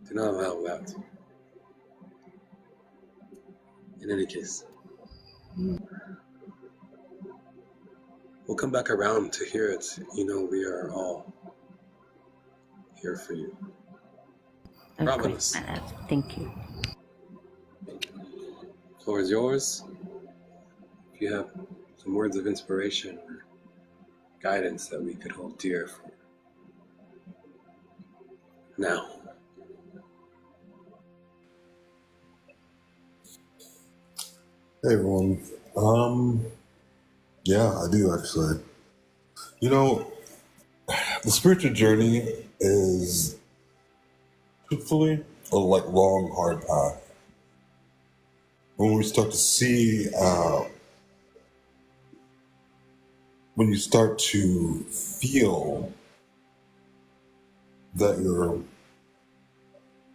Do not allow that. In any case, we'll come back around to hear it. You know, we are all here for you. Of Providence. course, my love. Thank you. Floor is yours. If you have some words of inspiration or guidance that we could hold dear for now. Hey everyone. Yeah, I do actually. You know, the spiritual journey is truthfully a long, hard path. When we start to see, when you start to feel that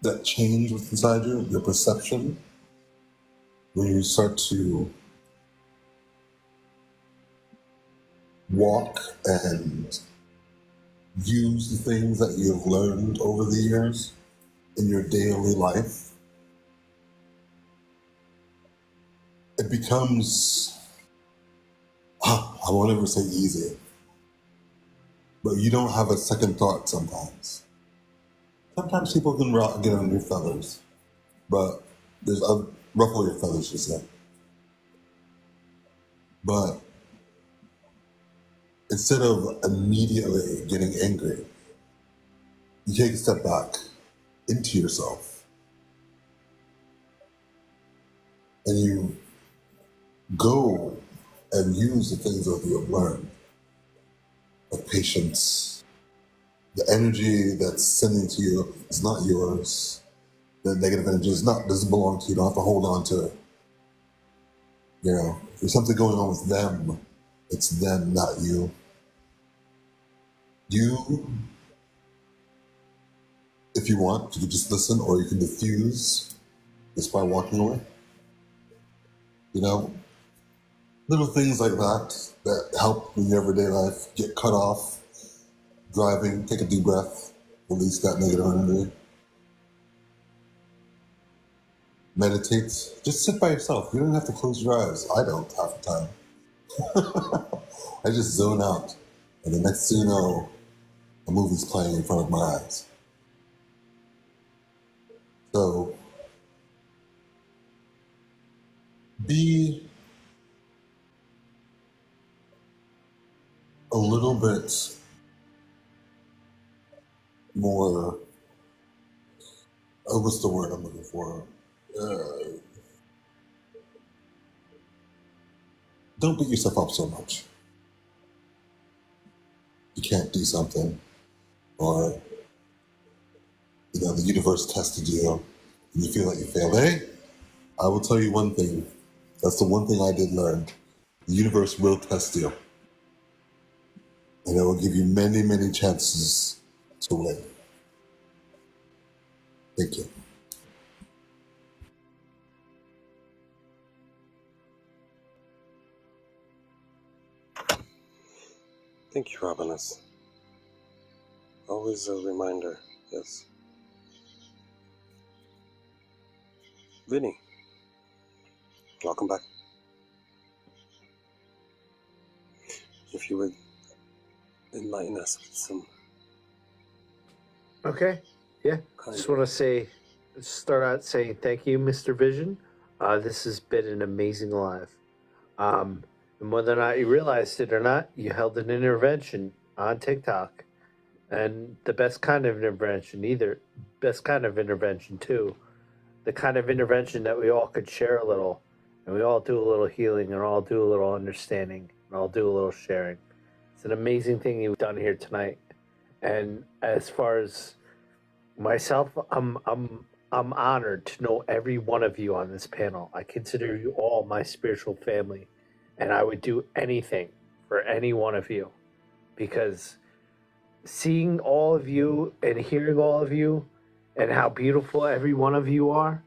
that change within inside you, your perception, when you start to walk and use the things that you've learned over the years in your daily life, it becomes, I won't ever say easy, but you don't have a second thought sometimes. Sometimes people can get on your feathers, but there's ruffle your feathers, you say. But instead of immediately getting angry, you take a step back into yourself and you go and use the things that you have learned, like patience. The energy that's sending to you is not yours. The negative energy doesn't belong to you. You don't have to hold on to it. You know, if there's something going on with them, it's them, not you. You, if you want, you can just listen, or you can diffuse just by walking away. You know, little things like that help in your everyday life. Get cut off, driving, take a deep breath, release that negative energy. Meditate. Just sit by yourself. You don't have to close your eyes. I don't half the time. I just zone out. And the next thing you know, a movie's playing in front of my eyes. So, be a little bit more, what's the word I'm looking for? Don't beat yourself up so much. You can't do something, or the universe tested you, and you feel like you failed. Hey, I will tell you one thing. That's the one thing I did learn. The universe will test you, and it will give you many, many chances to win. Thank you. Thank you, Robinus. Always a reminder, yes. Vinny, welcome back. If you would enlighten us with some... Okay. Yeah. Just want to start out saying thank you, Mr. Vision. This has been an amazing live. And whether or not you realized it or not, you held an intervention on TikTok. And the best kind of intervention, best kind of intervention too. The kind of intervention that we all could share a little, and we all do a little healing, and all do a little understanding, and all do a little sharing. It's an amazing thing you've done here tonight. And as far as myself, I'm honored to know every one of you on this panel. I consider you all my spiritual family, and I would do anything for any one of you, because seeing all of you and hearing all of you and how beautiful every one of you are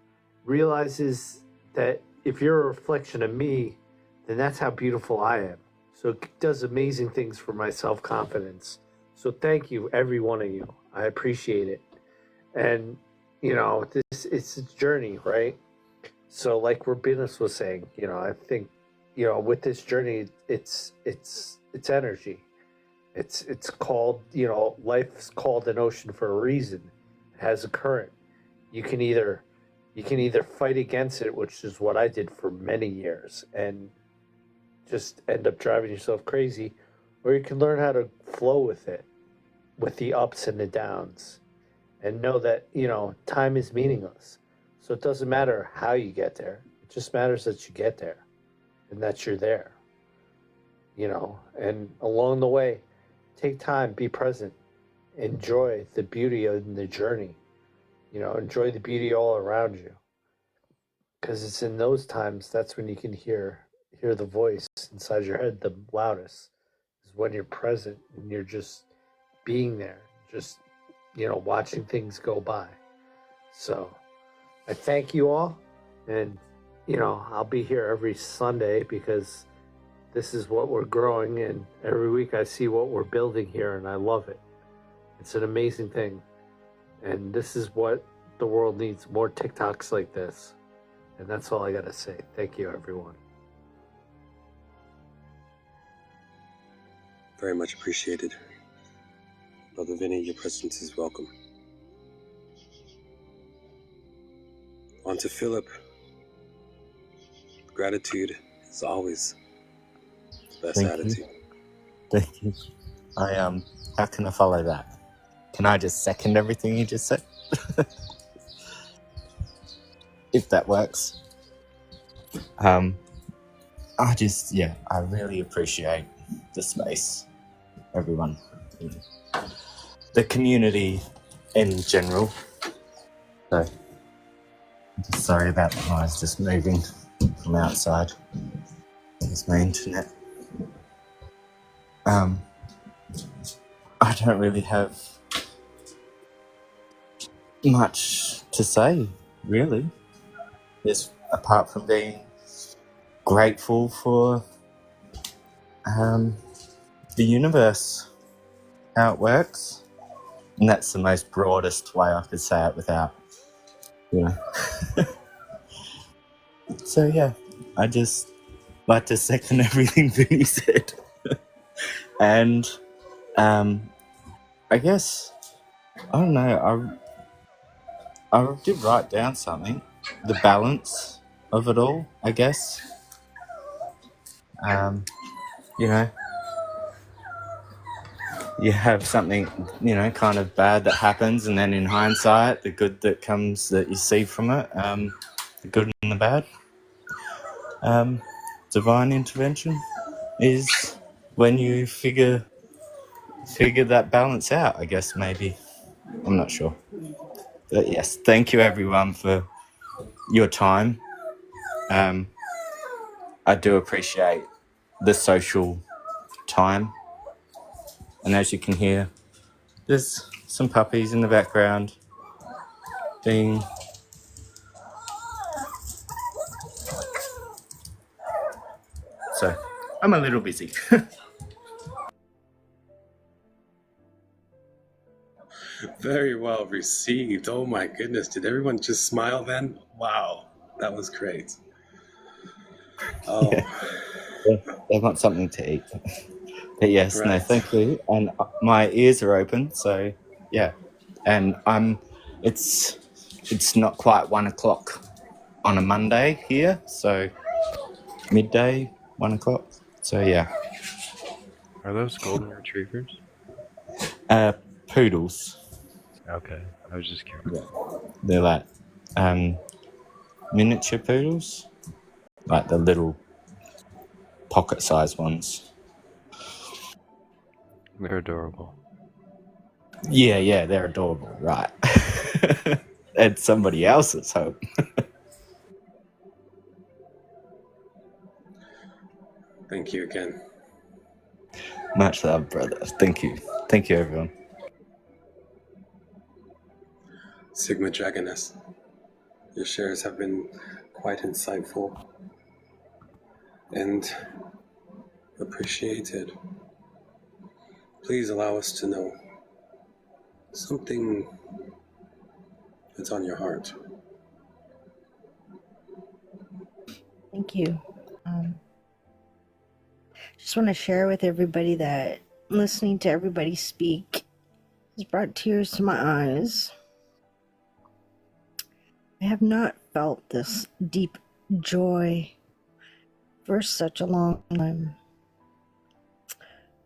realizes that if you're a reflection of me, then that's how beautiful I am. So it does amazing things for my self-confidence. So thank you, every one of you. I appreciate it. And this it's a journey, right? So like Rabinus was saying, I think, with this journey, it's energy. It's called, life's called an ocean for a reason. It has a current. You can either fight against it, which is what I did for many years, and just end up driving yourself crazy, or you can learn how to flow with it, with the ups and the downs, and know that, time is meaningless. So it doesn't matter how you get there. It just matters that you get there and that you're there, and along the way, take time, be present, enjoy the beauty of the journey, enjoy the beauty all around you. Because it's in those times that's when you can hear the voice inside your head the loudest, is when you're present and you're just being there, just watching things go by. So I thank you all, and I'll be here every Sunday because this is what we're growing, and every week I see what we're building here, and I love it. It's an amazing thing, and this is what the world needs, more TikToks like this. And that's all I got to say. Thank you, everyone. Very much appreciated. Brother Vinny, your presence is welcome. On to Philip. Gratitude is always the best Thank attitude. you. Thank you. How can I follow that? Can I just second everything you just said? If that works. I really appreciate the space, everyone, the community in general. So, I'm just sorry about the noise just moving from outside. There's my internet. I don't really have much to say, really. Just apart from being grateful for the universe, how it works. And that's the most broadest way I could say it without, So yeah, I just like to second everything Vinny said. And I guess, I don't know, I did write down something. The balance of it all, I guess. You have something, kind of bad that happens, and then in hindsight, the good that comes that you see from it, the good and the bad. Divine intervention is when you figure that balance out, I guess, maybe. I'm not sure. But yes, thank you everyone for your time. I do appreciate the social time. And as you can hear, there's some puppies in the background being... So, I'm a little busy. Very well received. Oh my goodness. Did everyone just smile then? Wow. That was great. Oh. Yeah, they want something to eat. But yes, Right. no, thank you. And my ears are open, so yeah. And it's not quite 1:00 on a Monday here, so midday, 1:00. So yeah. Are those golden retrievers? Poodles. Okay, I was just curious. Yeah. They're like miniature poodles, like the little pocket-sized ones. They're adorable. Yeah, they're adorable, right? And somebody else's hope. Thank you again. Much love, brother. Thank you, everyone. Sigma Dragoness, your shares have been quite insightful. And appreciated. Please allow us to know something that's on your heart. Thank you. Just want to share with everybody that listening to everybody speak has brought tears to my eyes. I have not felt this deep joy for such a long time.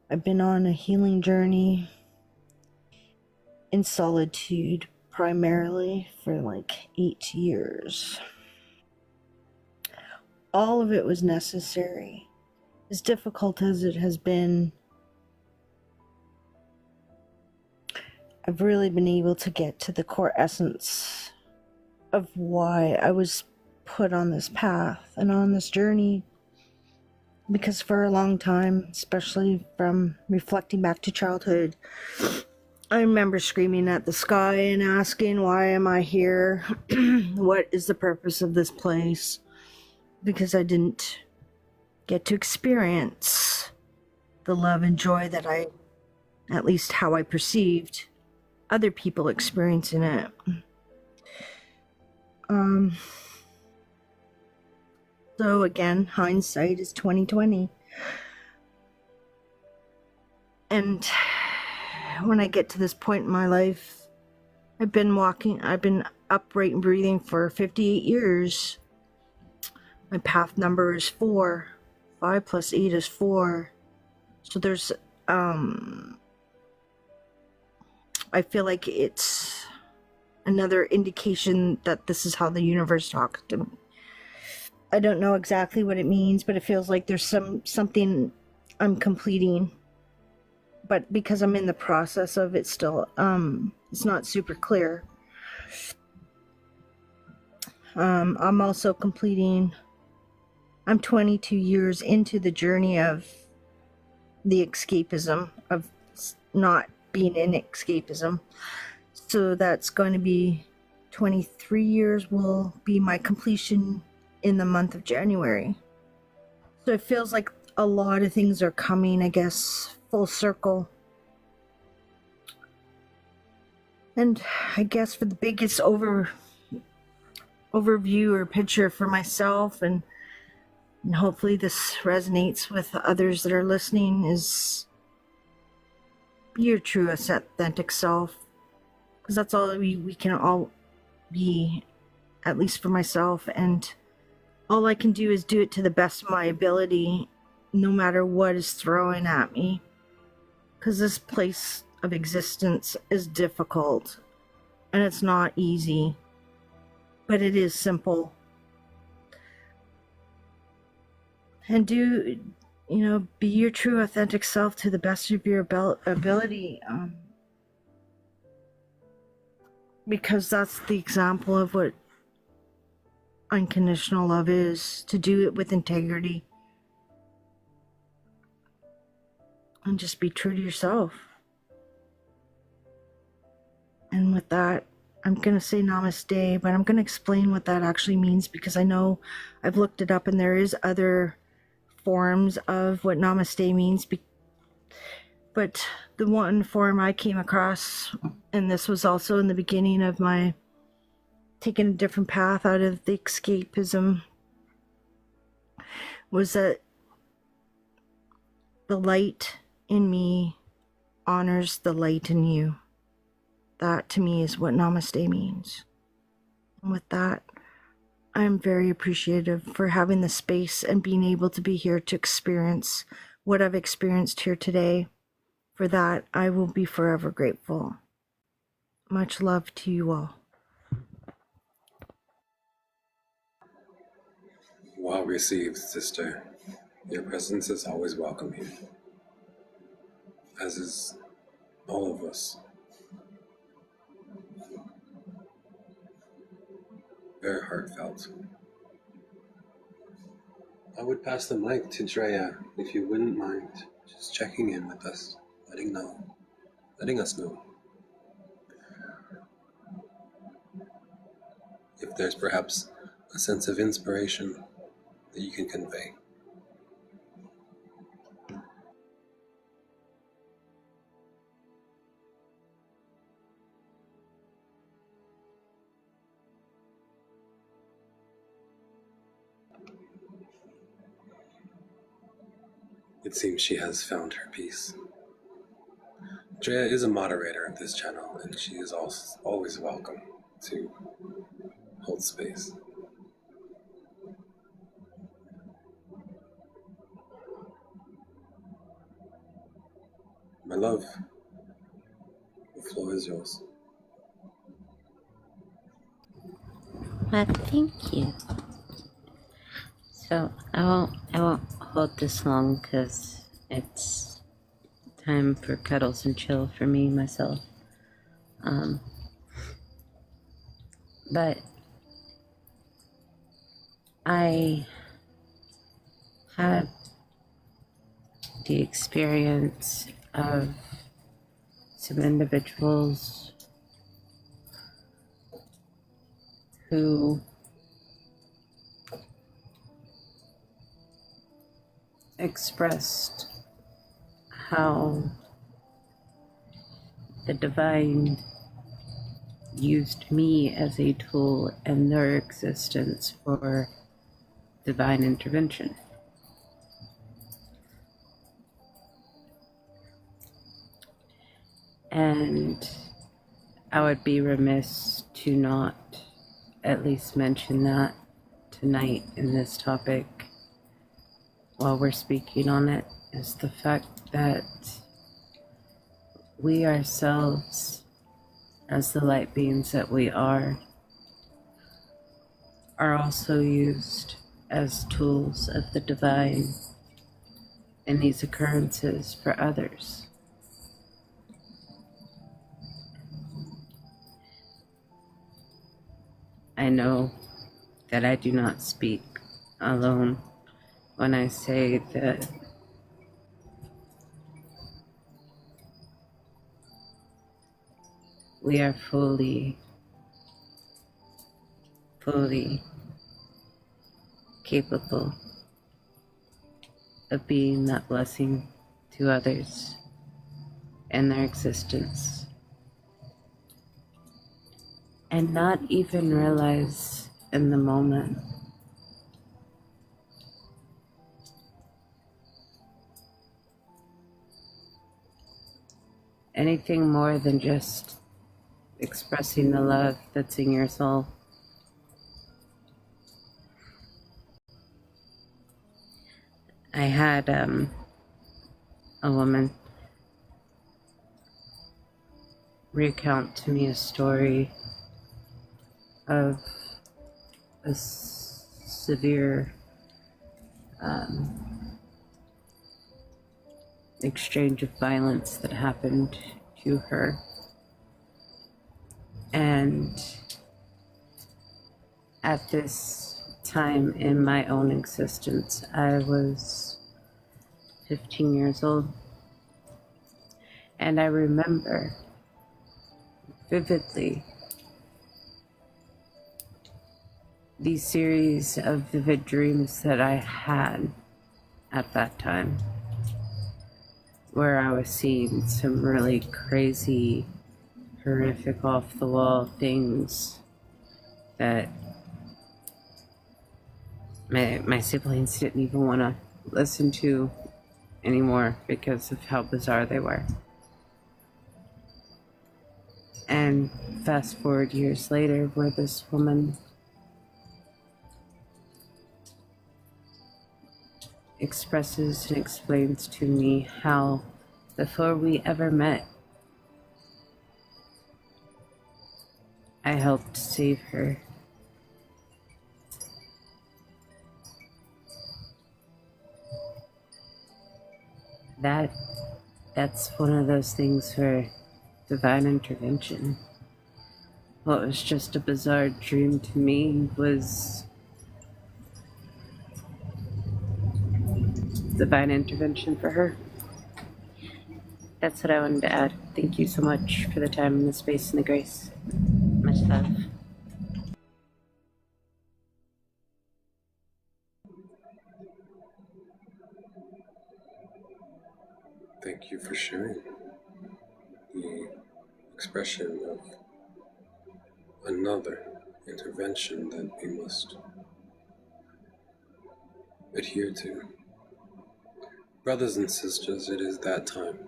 I've been on a healing journey in solitude primarily for like 8 years. All of it was necessary. As difficult as it has been, I've really been able to get to the core essence of why I was put on this path and on this journey. Because for a long time, especially from reflecting back to childhood, I remember screaming at the sky and asking, why am I here? What is the purpose of this place? Because I didn't get to experience the love and joy that at least how I perceived other people experiencing it. So again, hindsight is 2020. And when I get to this point in my life, I've been upright and breathing for 58 years. My path number is 4. 5 plus 8 is 4. So there's, I feel like it's another indication that this is how the universe talks to me. I don't know exactly what it means, but it feels like there's something I'm completing. But because I'm in the process of it still, it's not super clear. I'm also completing, I'm 22 years into the journey of the escapism, of not being in escapism. So that's going to be 23 years will be my completion in the month of January. So it feels like a lot of things are coming, I guess, full circle. And I guess for the biggest overview or picture for myself, and hopefully this resonates with others that are listening, is be your true authentic self. Because that's all we can all be, at least for myself. And all I can do is do it to the best of my ability, no matter what is thrown at me. Because this place of existence is difficult. And it's not easy. But it is simple. And be your true authentic self to the best of your ability. Because that's the example of what unconditional love is, to do it with integrity and just be true to yourself. And with that, I'm gonna say namaste, but I'm gonna explain what that actually means, because I know I've looked it up and there is other forms of what namaste means, but the one form I came across, and this was also in the beginning of my taking a different path out of the escapism, was that the light in me honors the light in you. That to me is what namaste means. And with that, I'm very appreciative for having the space and being able to be here to experience what I've experienced here today. For that, I will be forever grateful. Much love to you all. Well received, sister. Your presence is always welcome here, as is all of us. Very heartfelt. I would pass the mic to Drea, if you wouldn't mind just checking in with us, letting us know if there's perhaps a sense of inspiration that you can convey. It seems she has found her peace. Drea is a moderator of this channel, and she is also always welcome to hold space. My love, the floor is yours. Thank you. So I won't hold this long because it's time for cuddles and chill for me myself. But I had the experience of some individuals who expressed how the divine used me as a tool in their existence for divine intervention. And I would be remiss to not at least mention that tonight in this topic while we're speaking on it, is the fact that we ourselves, as the light beings that we are also used as tools of the divine in these occurrences for others. I know that I do not speak alone when I say that we are fully capable of being that blessing to others in their existence, and not even realize in the moment anything more than just expressing the love that's in your soul. I had a woman recount to me a story of a severe exchange of violence that happened to her. And at this time in my own existence, I was 15 years old. And I remember vividly these series of vivid dreams that I had at that time, where I was seeing some really crazy, horrific, off-the-wall things that my siblings didn't even want to listen to anymore because of how bizarre they were. And fast forward years later, where this woman expresses and explains to me how before we ever met, I helped save her. That's one of those things where divine intervention. What was just a bizarre dream to me was divine intervention for her. That's what I wanted to add. Thank you so much for the time and the space and the grace. Much love. Thank you for sharing the expression of another intervention that we must adhere to. Brothers and sisters, it is that time.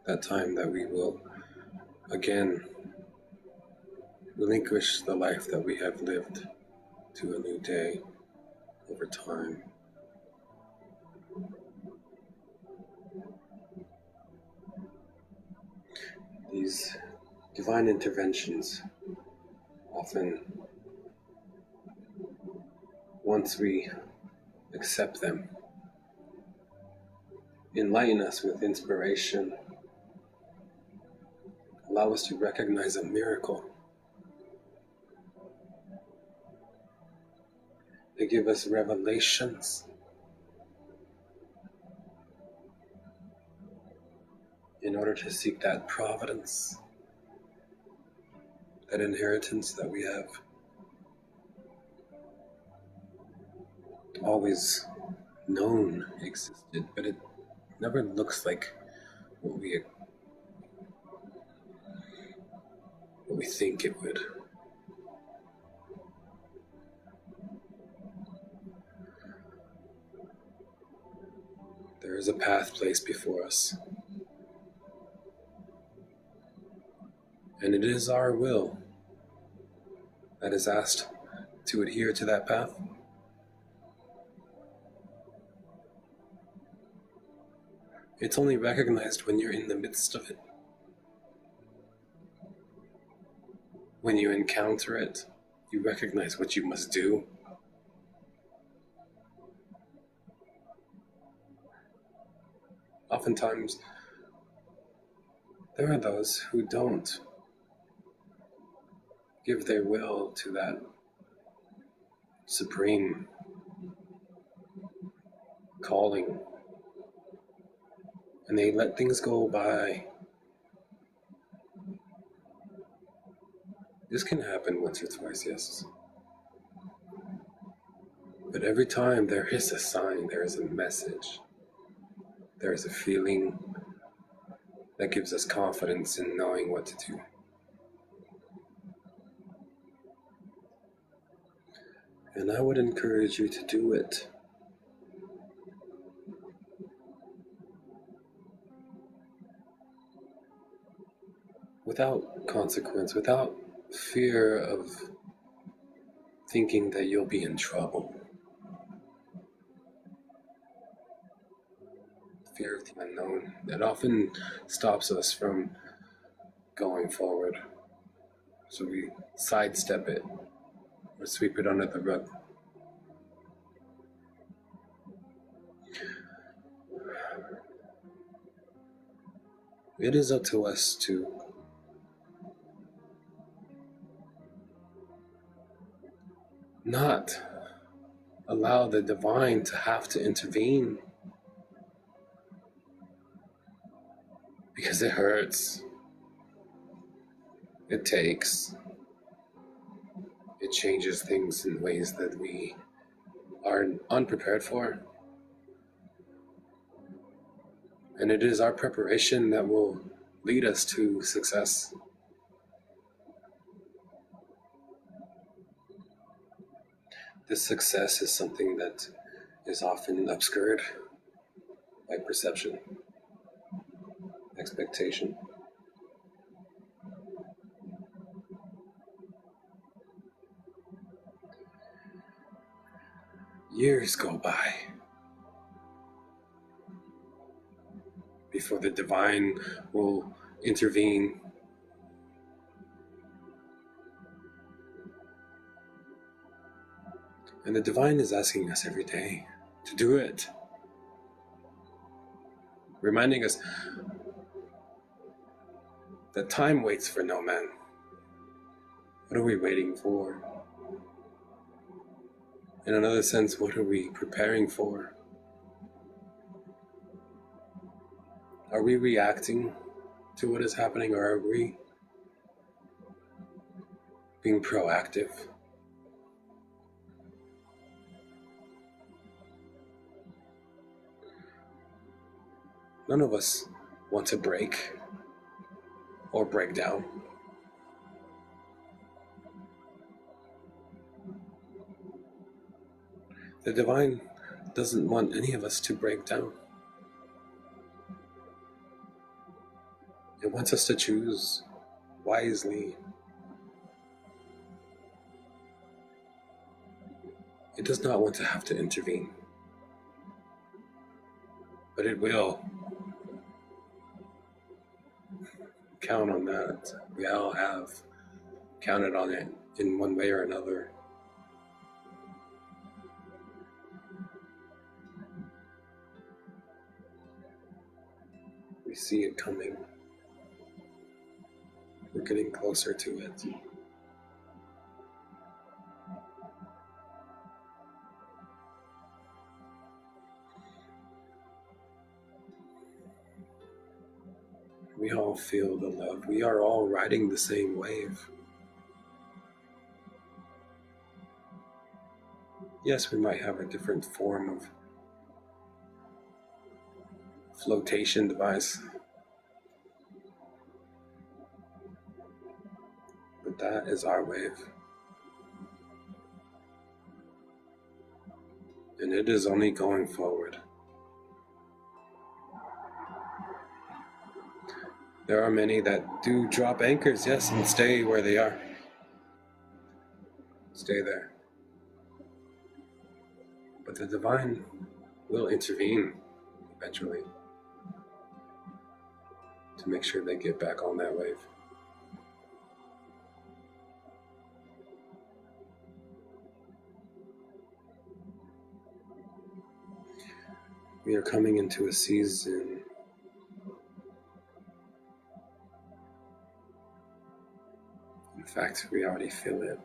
That time that we will again relinquish the life that we have lived to a new day over time. These divine interventions often, once we accept them, enlighten us with inspiration, allow us to recognize a miracle. They give us revelations in order to seek that providence, that inheritance that we have always known existed, but it never looks like what we think it would. There is a path placed before us, and it is our will that is asked to adhere to that path. It's only recognized when you're in the midst of it. When you encounter it, you recognize what you must do. Oftentimes, there are those who don't give their will to that supreme calling, and they let things go by. This can happen once or twice, yes. But every time there is a sign, there is a message, there is a feeling that gives us confidence in knowing what to do. And I would encourage you to do it. Without consequence, without fear of thinking that you'll be in trouble. Fear of the unknown that often stops us from going forward. So we sidestep it or sweep it under the rug. It is up to us to not allow the divine to have to intervene, because it hurts, it takes, it changes things in ways that we are unprepared for. And it is our preparation that will lead us to success. This success is something that is often obscured by perception, expectation. Years go by before the divine will intervene. And the divine is asking us every day to do it, reminding us that time waits for no man. What are we waiting for? In another sense, what are we preparing for? Are we reacting to what is happening, or are we being proactive? None of us want to break or break down. The divine doesn't want any of us to break down. It wants us to choose wisely. It does not want to have to intervene, but it will. Count on that. We all have counted on it in one way or another. We see it coming. We're getting closer to it. We all feel the love. We are all riding the same wave. Yes, we might have a different form of flotation device, but that is our wave. And it is only going forward. There are many that do drop anchors, yes, and stay where they are. Stay there. But the divine will intervene eventually to make sure they get back on that wave. We are coming into a season in fact, we already feel it.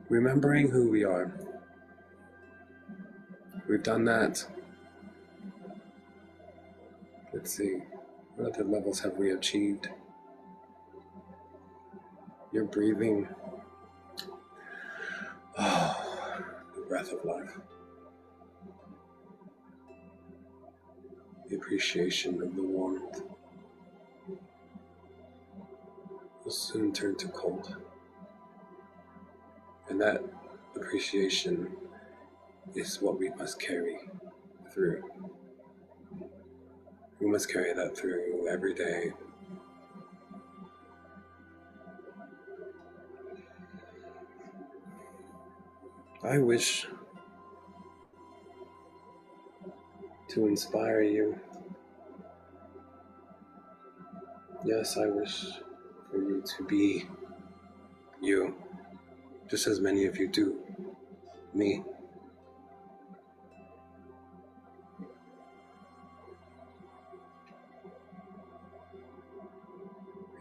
Remembering who we are. We've done that. Let's see, what other levels have we achieved? You're breathing. Oh, the breath of life. The appreciation of the warmth will soon turn to cold. And that appreciation is what we must carry through. We must carry that through every day. I wish to inspire you. Yes, I wish for you to be you, just as many of you do me.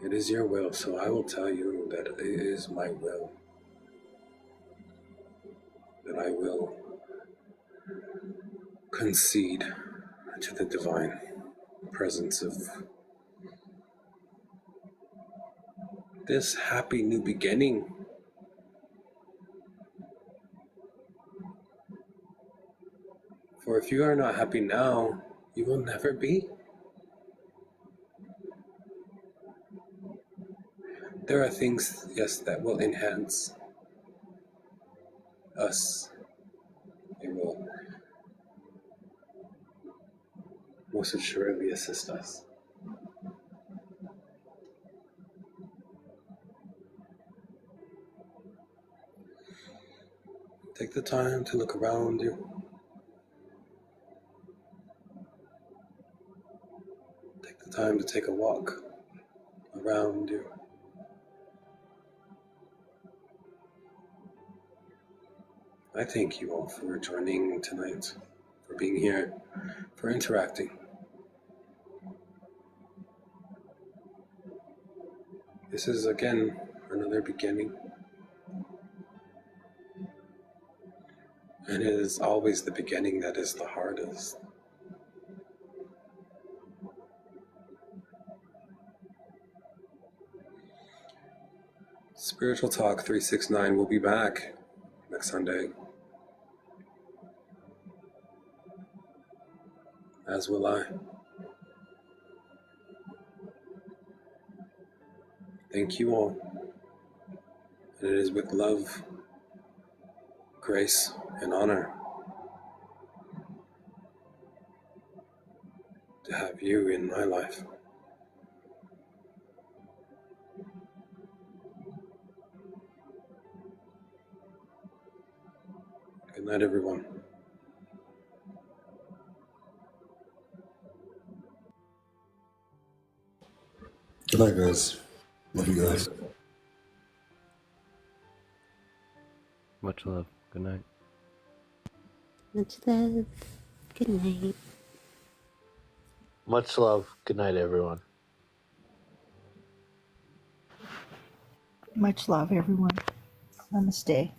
It is your will, so I will tell you that it is my will. That I will concede to the divine presence of this happy new beginning. For if you are not happy now, you will never be. There are things, yes, that will enhance us. They will most assuredly assist us. Take the time to look around you. Take the time to take a walk around you. I thank you all for joining tonight, for being here, for interacting. This is, again, another beginning. And it is always the beginning that is the hardest. Spiritual Talk 369 will be back next Sunday. As will I. Thank you all. And it is with love grace and honor to have you in my life. Good night, everyone. Good night, guys. Love you guys. Much love. Good night. Much love. Good night. Much love. Good night, everyone. Much love, everyone. Namaste.